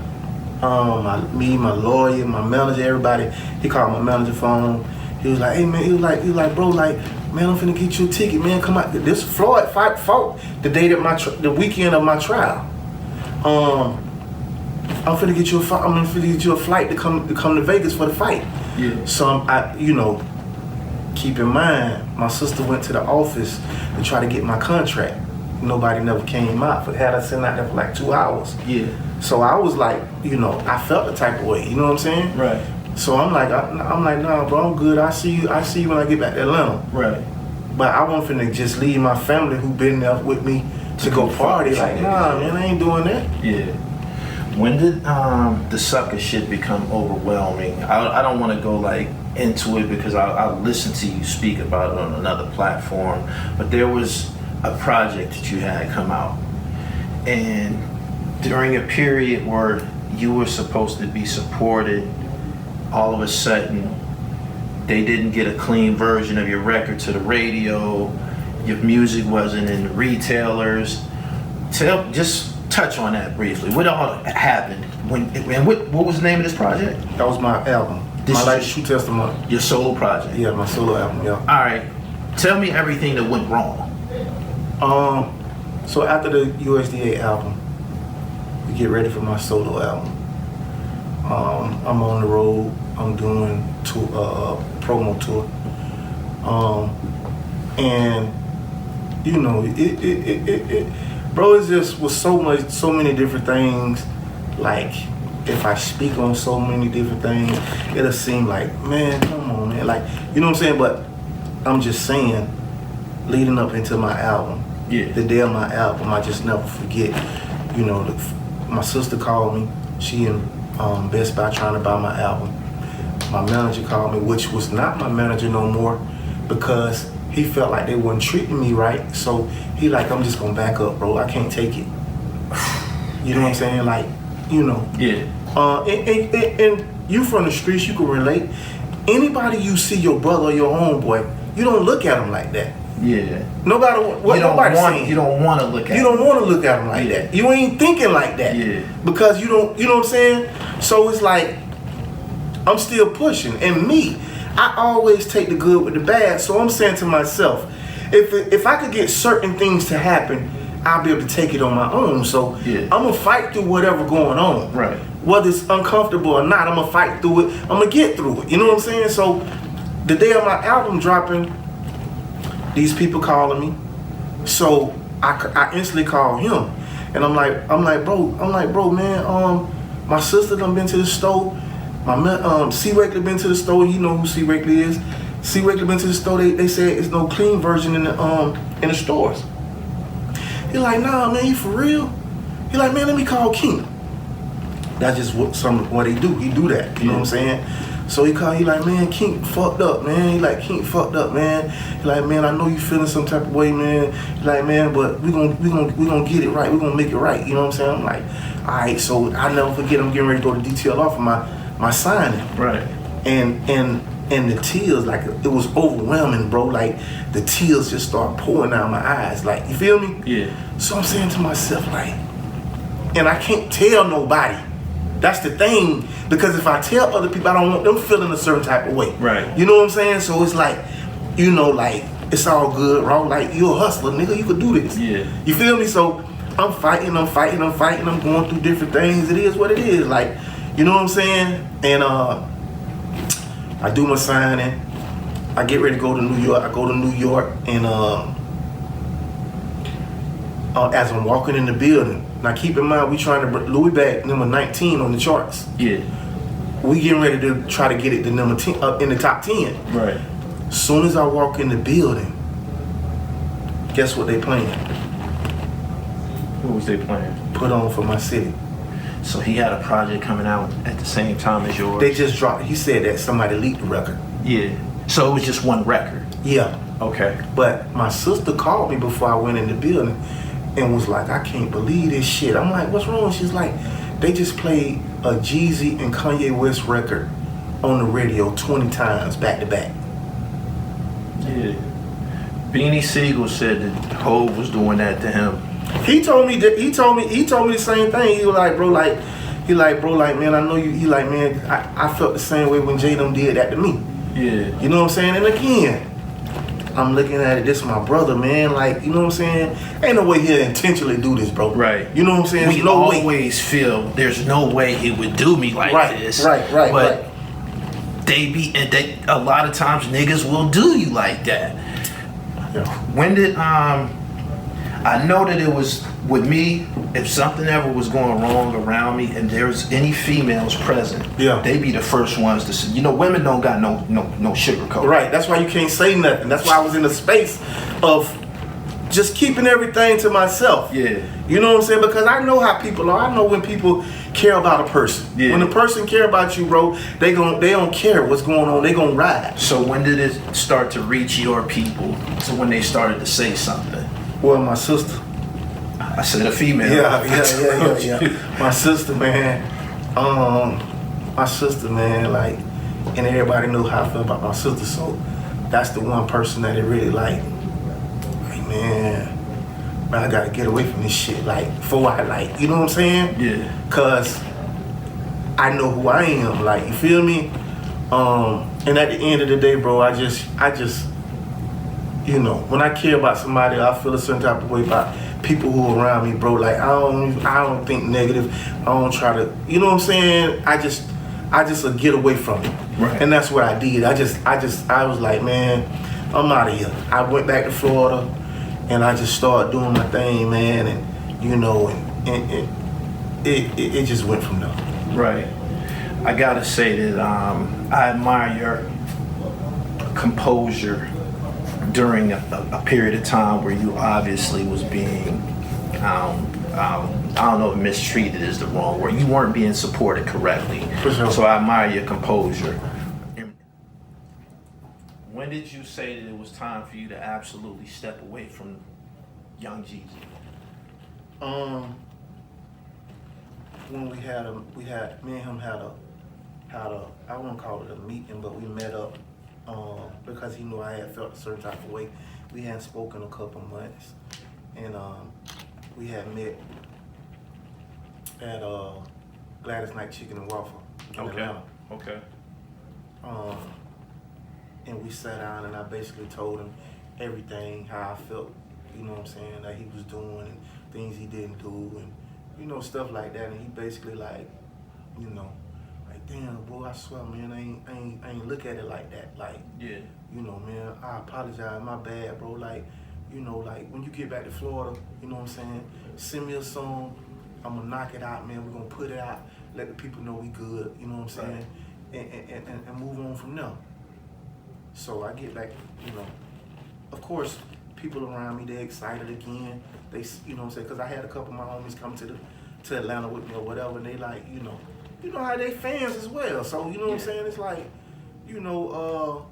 Me, my lawyer, my manager, everybody. He called my manager phone. He was like, "Hey man," he was like, "Bro, like, man, I'm finna get you a ticket, man. Come out." This Floyd fought the day that the weekend of my trial. I'm finna get you a flight to come to Vegas for the fight. Yeah. So keep in mind, my sister went to the office to try to get my contract. Nobody never came out. Had us sitting out there for like 2 hours. Yeah. So I was like, I felt the type of way. You know what I'm saying? Right. So I'm like, nah, bro, I'm good. I see you when I get back to Atlanta. Right. But I wasn't finna just leave my family who been there with me to go party. Like, nah, man, I ain't doing that. Yeah. When did the sucker shit become overwhelming? I don't want to go like into it because I listened to you speak about it on another platform, but there was a project that you had come out, and during a period where you were supposed to be supported, all of a sudden they didn't get a clean version of your record to the radio, your music wasn't in the retailers. Just touch on that briefly. What all happened? What was the name of this project? That was my album. My Life's True Testimony. Your solo project? Yeah, my solo album, yeah. Alright. Tell me everything that went wrong. So after the USDA album, we get ready for my solo album. I'm on the road. I'm doing promo tour. And bro, it just was so many different things. Like, if I speak on so many different things, it'll seem like, man, come on, man. Like, you know what I'm saying? But I'm just saying, leading up into my album, the day of my album, I just never forget. My sister called me. She in Best Buy trying to buy my album. My manager called me, which was not my manager no more, because he felt like they weren't treating me right. So he like, I'm just gonna back up, bro. I can't take it. You know what I'm saying? Like, Yeah. And you from the streets, you can relate. Anybody you see your brother or your homeboy, you don't look at them like that. Yeah. No matter what nobody's saying. You don't want to look at You don't want to look at them like that. You ain't thinking like that. Yeah. Because you know what I'm saying? So it's like, I'm still pushing. And me, I always take the good with the bad. So I'm saying to myself, if I could get certain things to happen, I'll be able to take it on my own. So I'm gonna fight through whatever going on. Right. Whether it's uncomfortable or not, I'm gonna fight through it. I'm gonna get through it. You know what I'm saying? So the day of my album dropping, these people calling me. So I instantly call him. And I'm like, bro, man, my sister done been to the store. My C. Wakely been to the store. You know who C. Wakely is. C. Wakely been to the store. They said it's no clean version in the stores. He like, nah, man, you for real? He like, man, let me call King. That's just what he do. He do that. You know what I'm saying? So he like, man, King fucked up, man. He like, King fucked up, man. He like, man, I know you feeling some type of way, man. He like, man, but we gonna get it right. We gonna make it right. You know what I'm saying? I'm like, all right. So I never forget. I'm getting ready to go to detail off of my signing. Right. And the tears, like, it was overwhelming, bro. Like, the tears just start pouring out my eyes. Like, you feel me? Yeah. So I'm saying to myself, like, and I can't tell nobody. That's the thing, because if I tell other people, I don't want them feeling a certain type of way. Right. You know what I'm saying? So it's like, you know, like, it's all good, bro. Like, you're a hustler, nigga. You could do this. Yeah. You feel me? So I'm fighting. I'm going through different things. It is what it is. Like, you know what I'm saying? And I do my signing. I get ready to go to New York. I go to New York, and as I'm walking in the building, now keep in mind, we trying to bring Louis back number 19 on the charts. Yeah. We getting ready to try to get it to number 10 up in the top 10. Right. Soon as I walk in the building, guess what they playing? What was they playing? Put On For My City. So he had a project coming out at the same time as yours? They just dropped. He said that somebody leaked the record. Yeah. So it was just one record? Yeah. Okay. But my sister called me before I went in the building and was like, I can't believe this shit. I'm like, what's wrong? She's like, they just played a Jeezy and Kanye West record on the radio 20 times back to back. Yeah. Beanie Siegel said that Hov was doing that to him. He told me the same thing. He was like, bro, like, man, I know you. He like, man, I felt the same way when J them did that to me. Yeah. You know what I'm saying? And again, I'm looking at it, this is my brother, man. Like, you know what I'm saying? Ain't no way he'll intentionally do this, bro. Right. You know what I'm saying? We always feel there's no way he would do me like this. Right. But a lot of times niggas will do you like that. Yeah. When did I know that it was with me, if something ever was going wrong around me and there's any females present, they be the first ones to say, you know, women don't got no sugarcoat. Right, that's why you can't say nothing. That's why I was in a space of just keeping everything to myself. Yeah. You know what I'm saying? Because I know how people are. I know when people care about a person. Yeah. When a person care about you, bro, they don't care what's going on. They gonna ride. So when did it start to reach your people to when they started to say something? Well, my sister. I said a female. Yeah. My sister, man. Like, and everybody knew how I feel about my sister. So that's the one person that it really like, man, I gotta get away from this shit. Like, before I like, you know what I'm saying? Yeah. Cause I know who I am. Like, you feel me? And at the end of the day, bro, I just. You know, when I care about somebody, I feel a certain type of way about people who are around me, bro. Like, I don't think negative. I don't try to, you know what I'm saying? I just get away from it. Right. And that's what I did. I was like, man, I'm out of here. I went back to Florida and I just started doing my thing, man. And, you know, and it just went from there. Right. I gotta say that I admire your composure during a period of time where you obviously was being, I don't know if mistreated is the wrong word. You weren't being supported correctly. For sure. So I admire your composure. When did you say that it was time for you to absolutely step away from Young Jeezy? When me and him had a I won't call it a meeting, but we met up. Because he knew I had felt a certain type of way. We hadn't spoken a couple months, and we had met at Gladys Night Chicken and Waffle in Atlanta. Okay. And we sat down and I basically told him everything, how I felt, you know what I'm saying, that he was doing and things he didn't do and, you know, stuff like that. And he basically like, you know, like, damn, boy, I swear, man, I ain't look at it like that. Like, Yeah. you know, man, I apologize, my bad, bro. Like, you know, like when you get back to Florida, you know what I'm saying, send me a song, I'm gonna knock it out, man. We're gonna put it out, let the people know we good, you know what I'm saying, and move on from there. So I get back, you know, of course, people around me, they're excited again. They, you know what I'm saying, because I had a couple of my homies come to Atlanta with me or whatever, and they like, you know how they fans as well. So, you know what I'm saying, it's like, you know,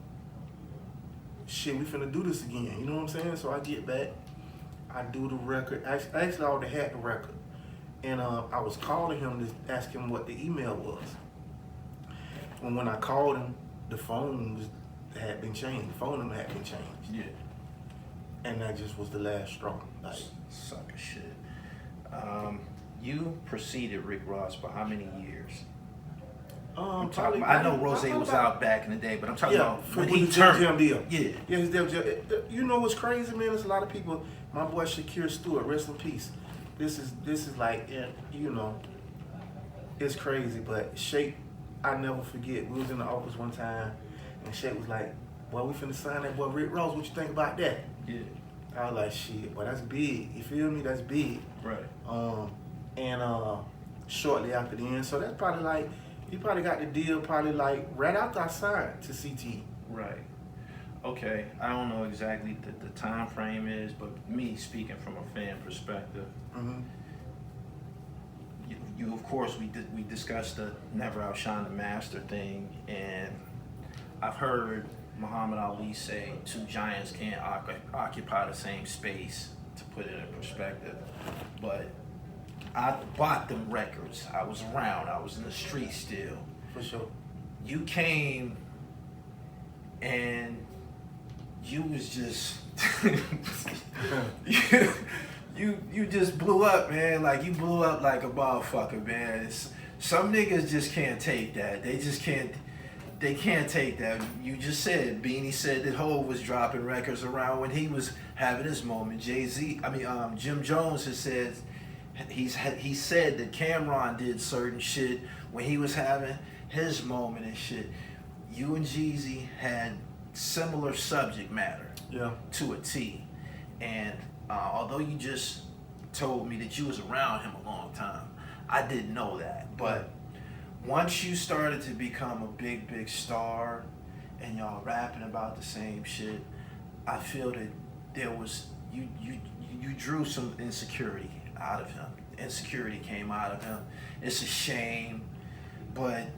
shit, we finna do this again, you know what I'm saying? So I get back, I do the record. Actually, I already had the record. And I was calling him to ask him what the email was. And when I called him, the phone had been changed. The phone number had been changed. Yeah. And that just was the last straw. Like, sucker shit. You preceded Rick Ross by how many years? I'm talking about, I know Rose was out back in the day, but I'm talking about when he turned. Deal. Yeah. Yeah, his deal. You know what's crazy, man? There's a lot of people. My boy Shakir Stewart, rest in peace. This is like, you know, it's crazy. But Shake, I never forget. We was in the office one time, and Shake was like, "Boy, we finna sign that boy Rick Ross. What you think about that?" Yeah. I was like, "Shit, boy, that's big. You feel me? That's big." Right. And shortly after the end, so that's probably like, he probably got the deal probably like right after I signed to CT. Right. Okay. I don't know exactly the time frame is, but me speaking from a fan perspective, Mm-hmm. you of course we discussed the never outshine the master thing, and I've heard Muhammad Ali say two giants can't occupy the same space, to put it in perspective. But I bought them records. I was around. I was in the street still. For sure. You came and you was just you just blew up, man. Like, you blew up like a motherfucker, man. Some niggas just can't take that. They just can't. They can't take that. You just said, Beanie said that Hov was dropping records around when he was having his moment. Jim Jones has said, he said that Cameron did certain shit when he was having his moment and shit. You and Jeezy had similar subject matter, to a T. And although you just told me that you was around him a long time, I didn't know that. But once you started to become a big star and y'all rapping about the same shit, I feel that there was, you drew some insecurity out of him. Insecurity came out of him. It's a shame, but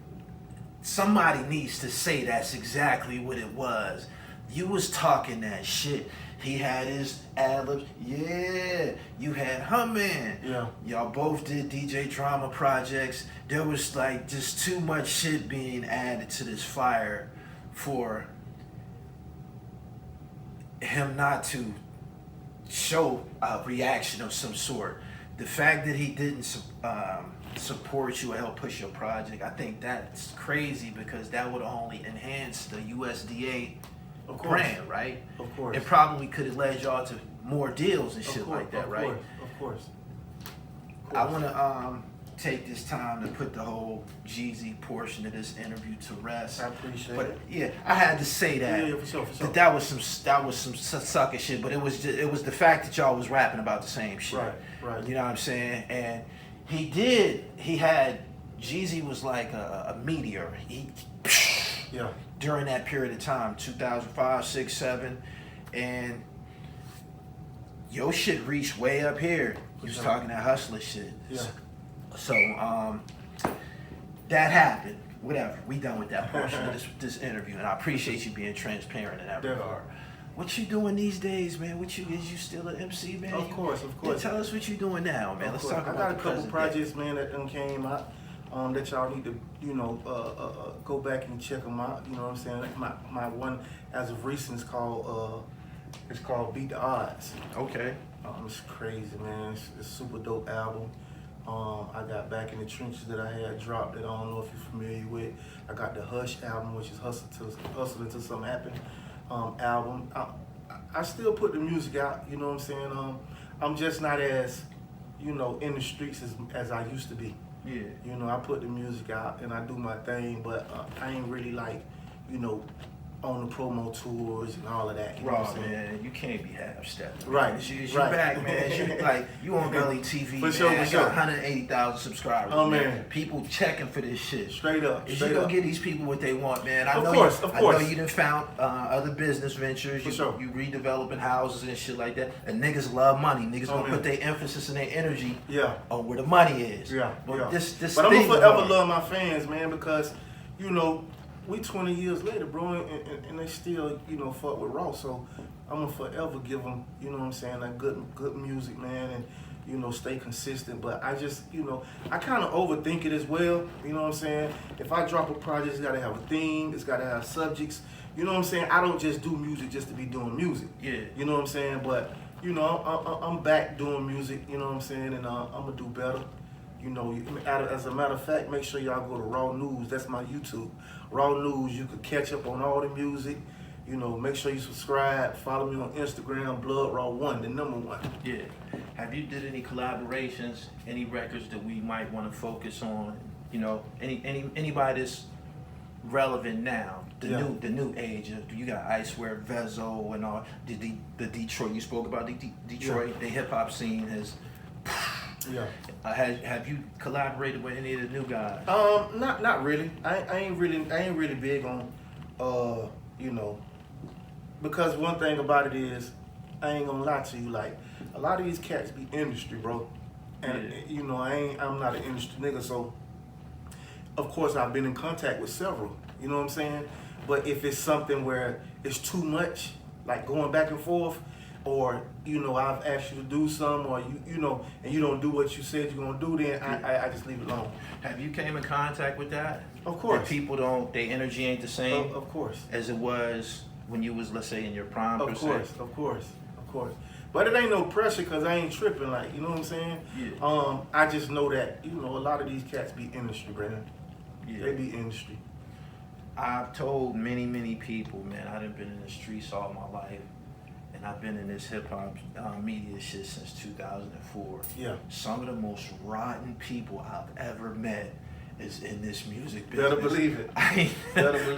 somebody needs to say that's exactly what it was. You was talking that shit. He had his ad-libs. Yeah. You had Hummin'. Yeah. Y'all both did DJ drama projects. There was like just too much shit being added to this fire for him not to show a reaction of some sort. The fact that he didn't support you or help push your project, I think that's crazy, because that would only enhance the USDA brand, right? Of course. It probably could have led y'all to more deals and shit like that, right? Of course. I want to take this time to put the whole Jeezy portion of this interview to rest. I appreciate but it. yeah, I had to say that. Yeah, for sure. That was some sucker shit, but it was the fact that y'all was rapping about the same shit. Right. You know what I'm saying? And Jeezy was like a meteor. During that period of time, 2005, 6, 7, and your shit reached way up here. You was talking that hustler shit. Yeah. So that happened. Whatever. We done with that portion of this interview, and I appreciate you being transparent in that regard. What you doing these days, man? Is you still an MC, man? Of course. Yeah, tell us what you doing now, man. Let's talk about I got a the couple present projects, man, that done came out. That y'all need to, go back and check them out. You know what I'm saying? My one as of recent is called Beat the Odds. Okay. It's crazy, man. It's a super dope album. I got Back in the Trenches that I had dropped that I don't know if you're familiar with. I got the Hush album, which is Hustling Till Something Happen album. I still put the music out, you know what I'm saying? I'm just not as, you know, in the streets as I used to be. Yeah. You know, I put the music out and I do my thing, but I ain't really like, you know, on the promo tours and all of that. You know what I'm saying? Man, you can't be half-stepping. Right. You right. back, man. You on Gully TV, For sure, man. for I sure. got 180,000 subscribers, Oh, man. People checking for this shit. Straight up. Is you gonna give these people what they want, man? I Of know course. I know you done found other business ventures. For sure. You redeveloping houses and shit like that. And niggas love money. Niggas gonna man. put their emphasis and their energy Yeah. on where the money is. Yeah. But yeah. this But I'm gonna thing forever going- love my fans, man, because, you know, we 20 years later, bro, and they still, you know, fuck with Raw. So I'm gonna forever give them, you know what I'm saying, that good music, man, and, you know, stay consistent. But I just, you know, I kind of overthink it as well. You know what I'm saying? If I drop a project, it's gotta have a theme. It's gotta have subjects. You know what I'm saying? I don't just do music just to be doing music. Yeah. You know what I'm saying? But, you know, I'm back doing music. You know what I'm saying? And I'm gonna do better. You know, as a matter of fact, make sure y'all go to Raw News. That's my YouTube. Raw News, you can catch up on all the music. You know, make sure you subscribe. Follow me on Instagram, Blood Raw 1, the number 1. Yeah. Have you did any collaborations, any records that we might want to focus on? You know, anybody that's relevant now, the new age. You got Icewear, Vezo, and all the Detroit. You spoke about Detroit. Yeah. The hip hop scene has. Yeah. Have you collaborated with any of the new guys? Not really. I ain't really big on, you know, because one thing about it is, I ain't gonna lie to you, like, a lot of these cats be industry, bro, and you know, I'm not an industry nigga, so of course I've been in contact with several, you know what I'm saying? But if it's something where it's too much, like going back and forth, or, you know, I've asked you to do something, or you know, and you don't do what you said you're gonna do, then I just leave it alone. Have you came in contact with that? Of course. That people don't, their energy ain't the same Of course. as it was when you was, let's say, in your prime. Of course. But it ain't no pressure because I ain't tripping, like, you know what I'm saying? Yeah. I just know that, you know, a lot of these cats be industry, Brandon. Yeah. They be industry. I've told many people, man, I done been in the streets all my life. And I've been in this hip hop media shit since 2004. Yeah. Some of the most rotten people I've ever met is in this music business. Better believe it.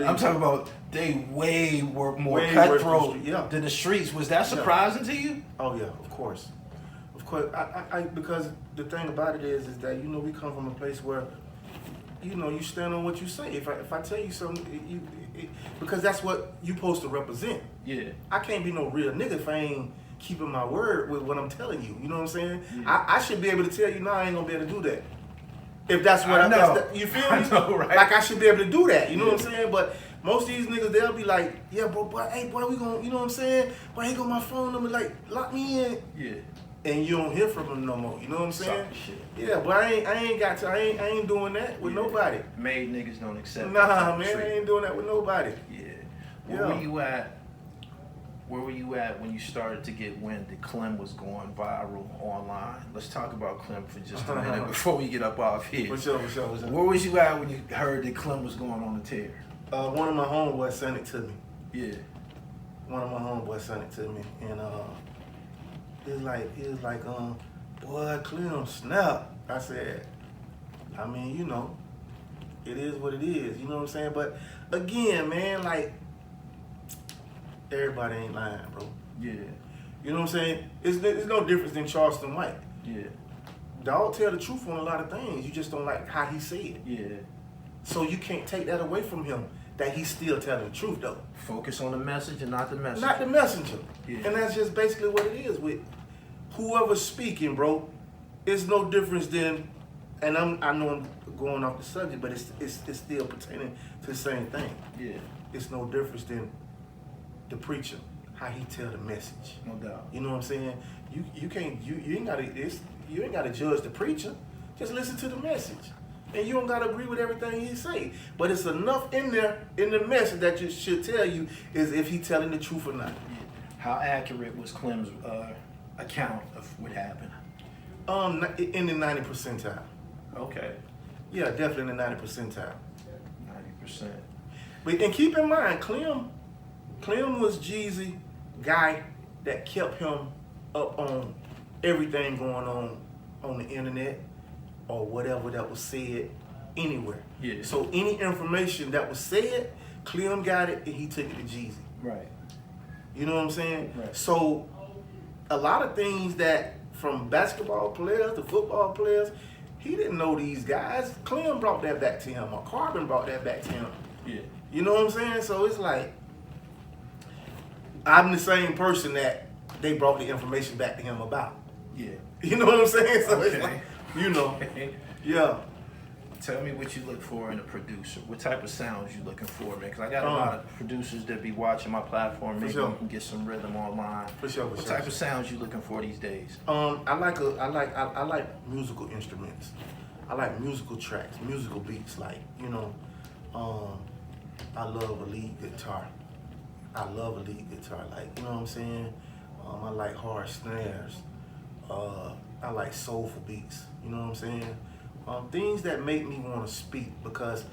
I'm talking about they way more Way cutthroat worse than than the streets. Was that surprising to you? Oh yeah, of course. I because the thing about it is that, you know, we come from a place where, you know, you stand on what you say. If I tell you something, because that's what you supposed to represent. Yeah. I can't be no real nigga if I ain't keeping my word with what I'm telling you. You know what I'm saying? Yeah. I should be able to tell you, no, I ain't gonna be able to do that. If that's what I know. you feel me? I know, right? Like, I should be able to do that. You know what I'm saying? But most of these niggas, they'll be like, yeah, boy, hey, boy, we gonna, you know what I'm saying? Boy, he got my phone number, like, lock me in. Yeah. And you don't hear from them no more. You know what I'm saying? Shit. Yeah, but I ain't doing that with nobody. Made niggas don't accept. Nah, that man, I treatment. ain't doing that with nobody. Yeah. Yeah. Where were you at when you started to get wind that Clem was going viral online? Let's talk about Clem for just a minute before we get up off here. For sure. Where was you at when you heard that Clem was going on the tear? One of my homeboys sent it to me. Yeah. One of my homeboys sent it to me, and he was like, boy, Clem, snap. I said, I mean, you know, it is what it is. You know what I'm saying? But again, man, like, everybody ain't lying, bro. Yeah. You know what I'm saying? It's no difference than Charleston White. Yeah. Dog tell the truth on a lot of things. You just don't like how he said it. Yeah. So you can't take that away from him, that he's still telling the truth, though. Focus on the message and not the message. Not the messenger. Yeah. And that's just basically what it is with whoever's speaking, bro. It's no difference than, and I know I'm going off the subject, but it's still pertaining to the same thing. Yeah. It's no difference than the preacher, how he tell the message. No doubt. You know what I'm saying? You ain't gotta judge the preacher. Just listen to the message. And you don't gotta agree with everything he say. But it's enough in there in the message that you should tell you is if he telling the truth or not. Yeah. How accurate was Clem's account of what happened? In the 90 percentile. Okay. Yeah, definitely in the 90 percentile. 90%. But and keep in mind, Clem was Jeezy guy that kept him up on everything going on the internet or whatever that was said anywhere. Yeah. So any information that was said, Clem got it and he took it to Jeezy. Right. You know what I'm saying? Right. So a lot of things that from basketball players to football players, he didn't know these guys. Clem brought that back to him, or Carbon brought that back to him. Yeah. You know what I'm saying? So it's like, I'm the same person that they brought the information back to him about. Yeah. You know what I'm saying? So Okay. it's like, you know, yeah. Tell me what you look for in a producer. What type of sounds you looking for, man? Because I got a lot of producers that be watching my platform. Maybe sure. you can get some rhythm online. For sure. What type of sounds you looking for these days? I like musical instruments. I like musical tracks, musical beats. Like, you know, I love a lead guitar. Like, you know what I'm saying? I like hard snares. I like soulful beats. You know what I'm saying? Things that make me want to speak, because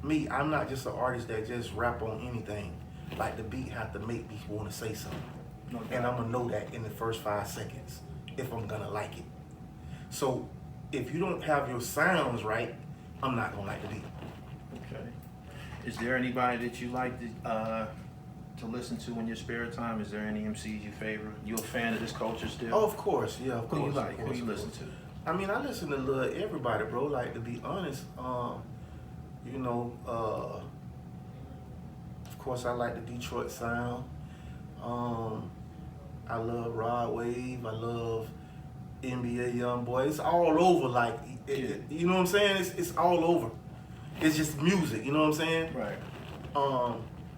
I'm not just an artist that just rap on anything. Like, the beat have to make me want to say something. No doubt. And I'm gonna know that in the first 5 seconds if I'm gonna like it. So if you don't have your sounds right, I'm not gonna like the beat. Okay. Is there anybody that you like to listen to in your spare time? Is there any MCs you favor? You a fan of this culture still? Oh, of course, yeah, of course. Who you like? Of course, Who you of listen course. to? I mean, I listen to everybody, bro. Like, to be honest, you know, of course, I like the Detroit sound. I love Rod Wave. I love NBA Young Boy. It's all over. Like, you know what I'm saying? It's all over. It's just music. You know what I'm saying? Right.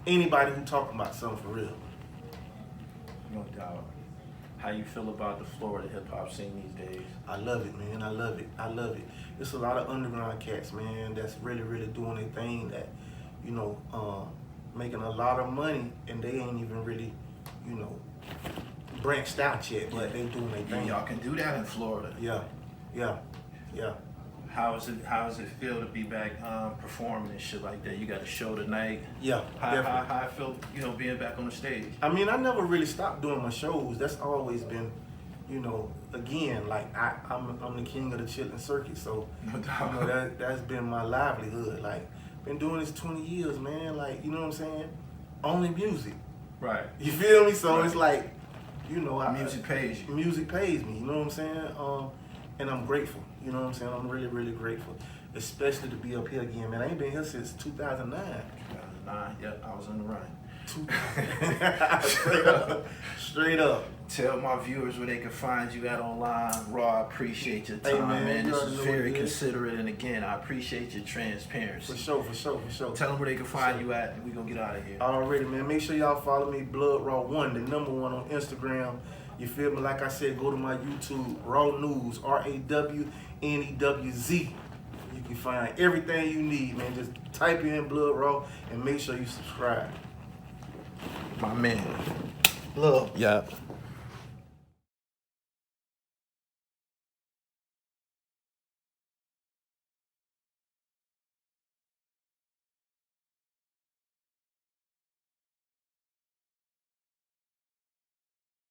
Anybody who talking about something for real. No doubt. How you feel about the Florida hip hop scene these days? I love it, man. I love it. There's a lot of underground cats, man, that's really, really doing their thing, that, you know, making a lot of money, and they ain't even really, you know, branched out yet, but they doing their thing. Y'all can do that in Florida. Yeah. How does it feel to be back performing and shit like that? You got a show tonight. Yeah, definitely. How I feel, you know, being back on the stage. I mean, I never really stopped doing my shows. That's always been, you know, again, like I'm the king of the chillin' circuit, so No doubt. you know, that's been my livelihood. Like, been doing this 20 years, man. Like, you know what I'm saying? Only music. Right. You feel me? So Right. It's like, you know, Music pays you. Music pays me. You know what I'm saying? And I'm grateful. You know what I'm saying? I'm really, really grateful, especially to be up here again, man. I ain't been here since 2009. 2009. Yep, I was on the run. Straight up. Tell my viewers where they can find you at online. Raw, I appreciate your time, Hey, man, you This already is know very what it is. considerate, and again, I appreciate your transparency. For sure. Tell them where they can find you at, and we gonna get out of here. Already, man. Make sure y'all follow me, Blood Raw 1, the #1 on Instagram. You feel me? Like I said, go to my YouTube, Raw News, RAWNEWZ. You can find everything you need, man. Just type in Blood Raw and make sure you subscribe. My man. Love. Yeah.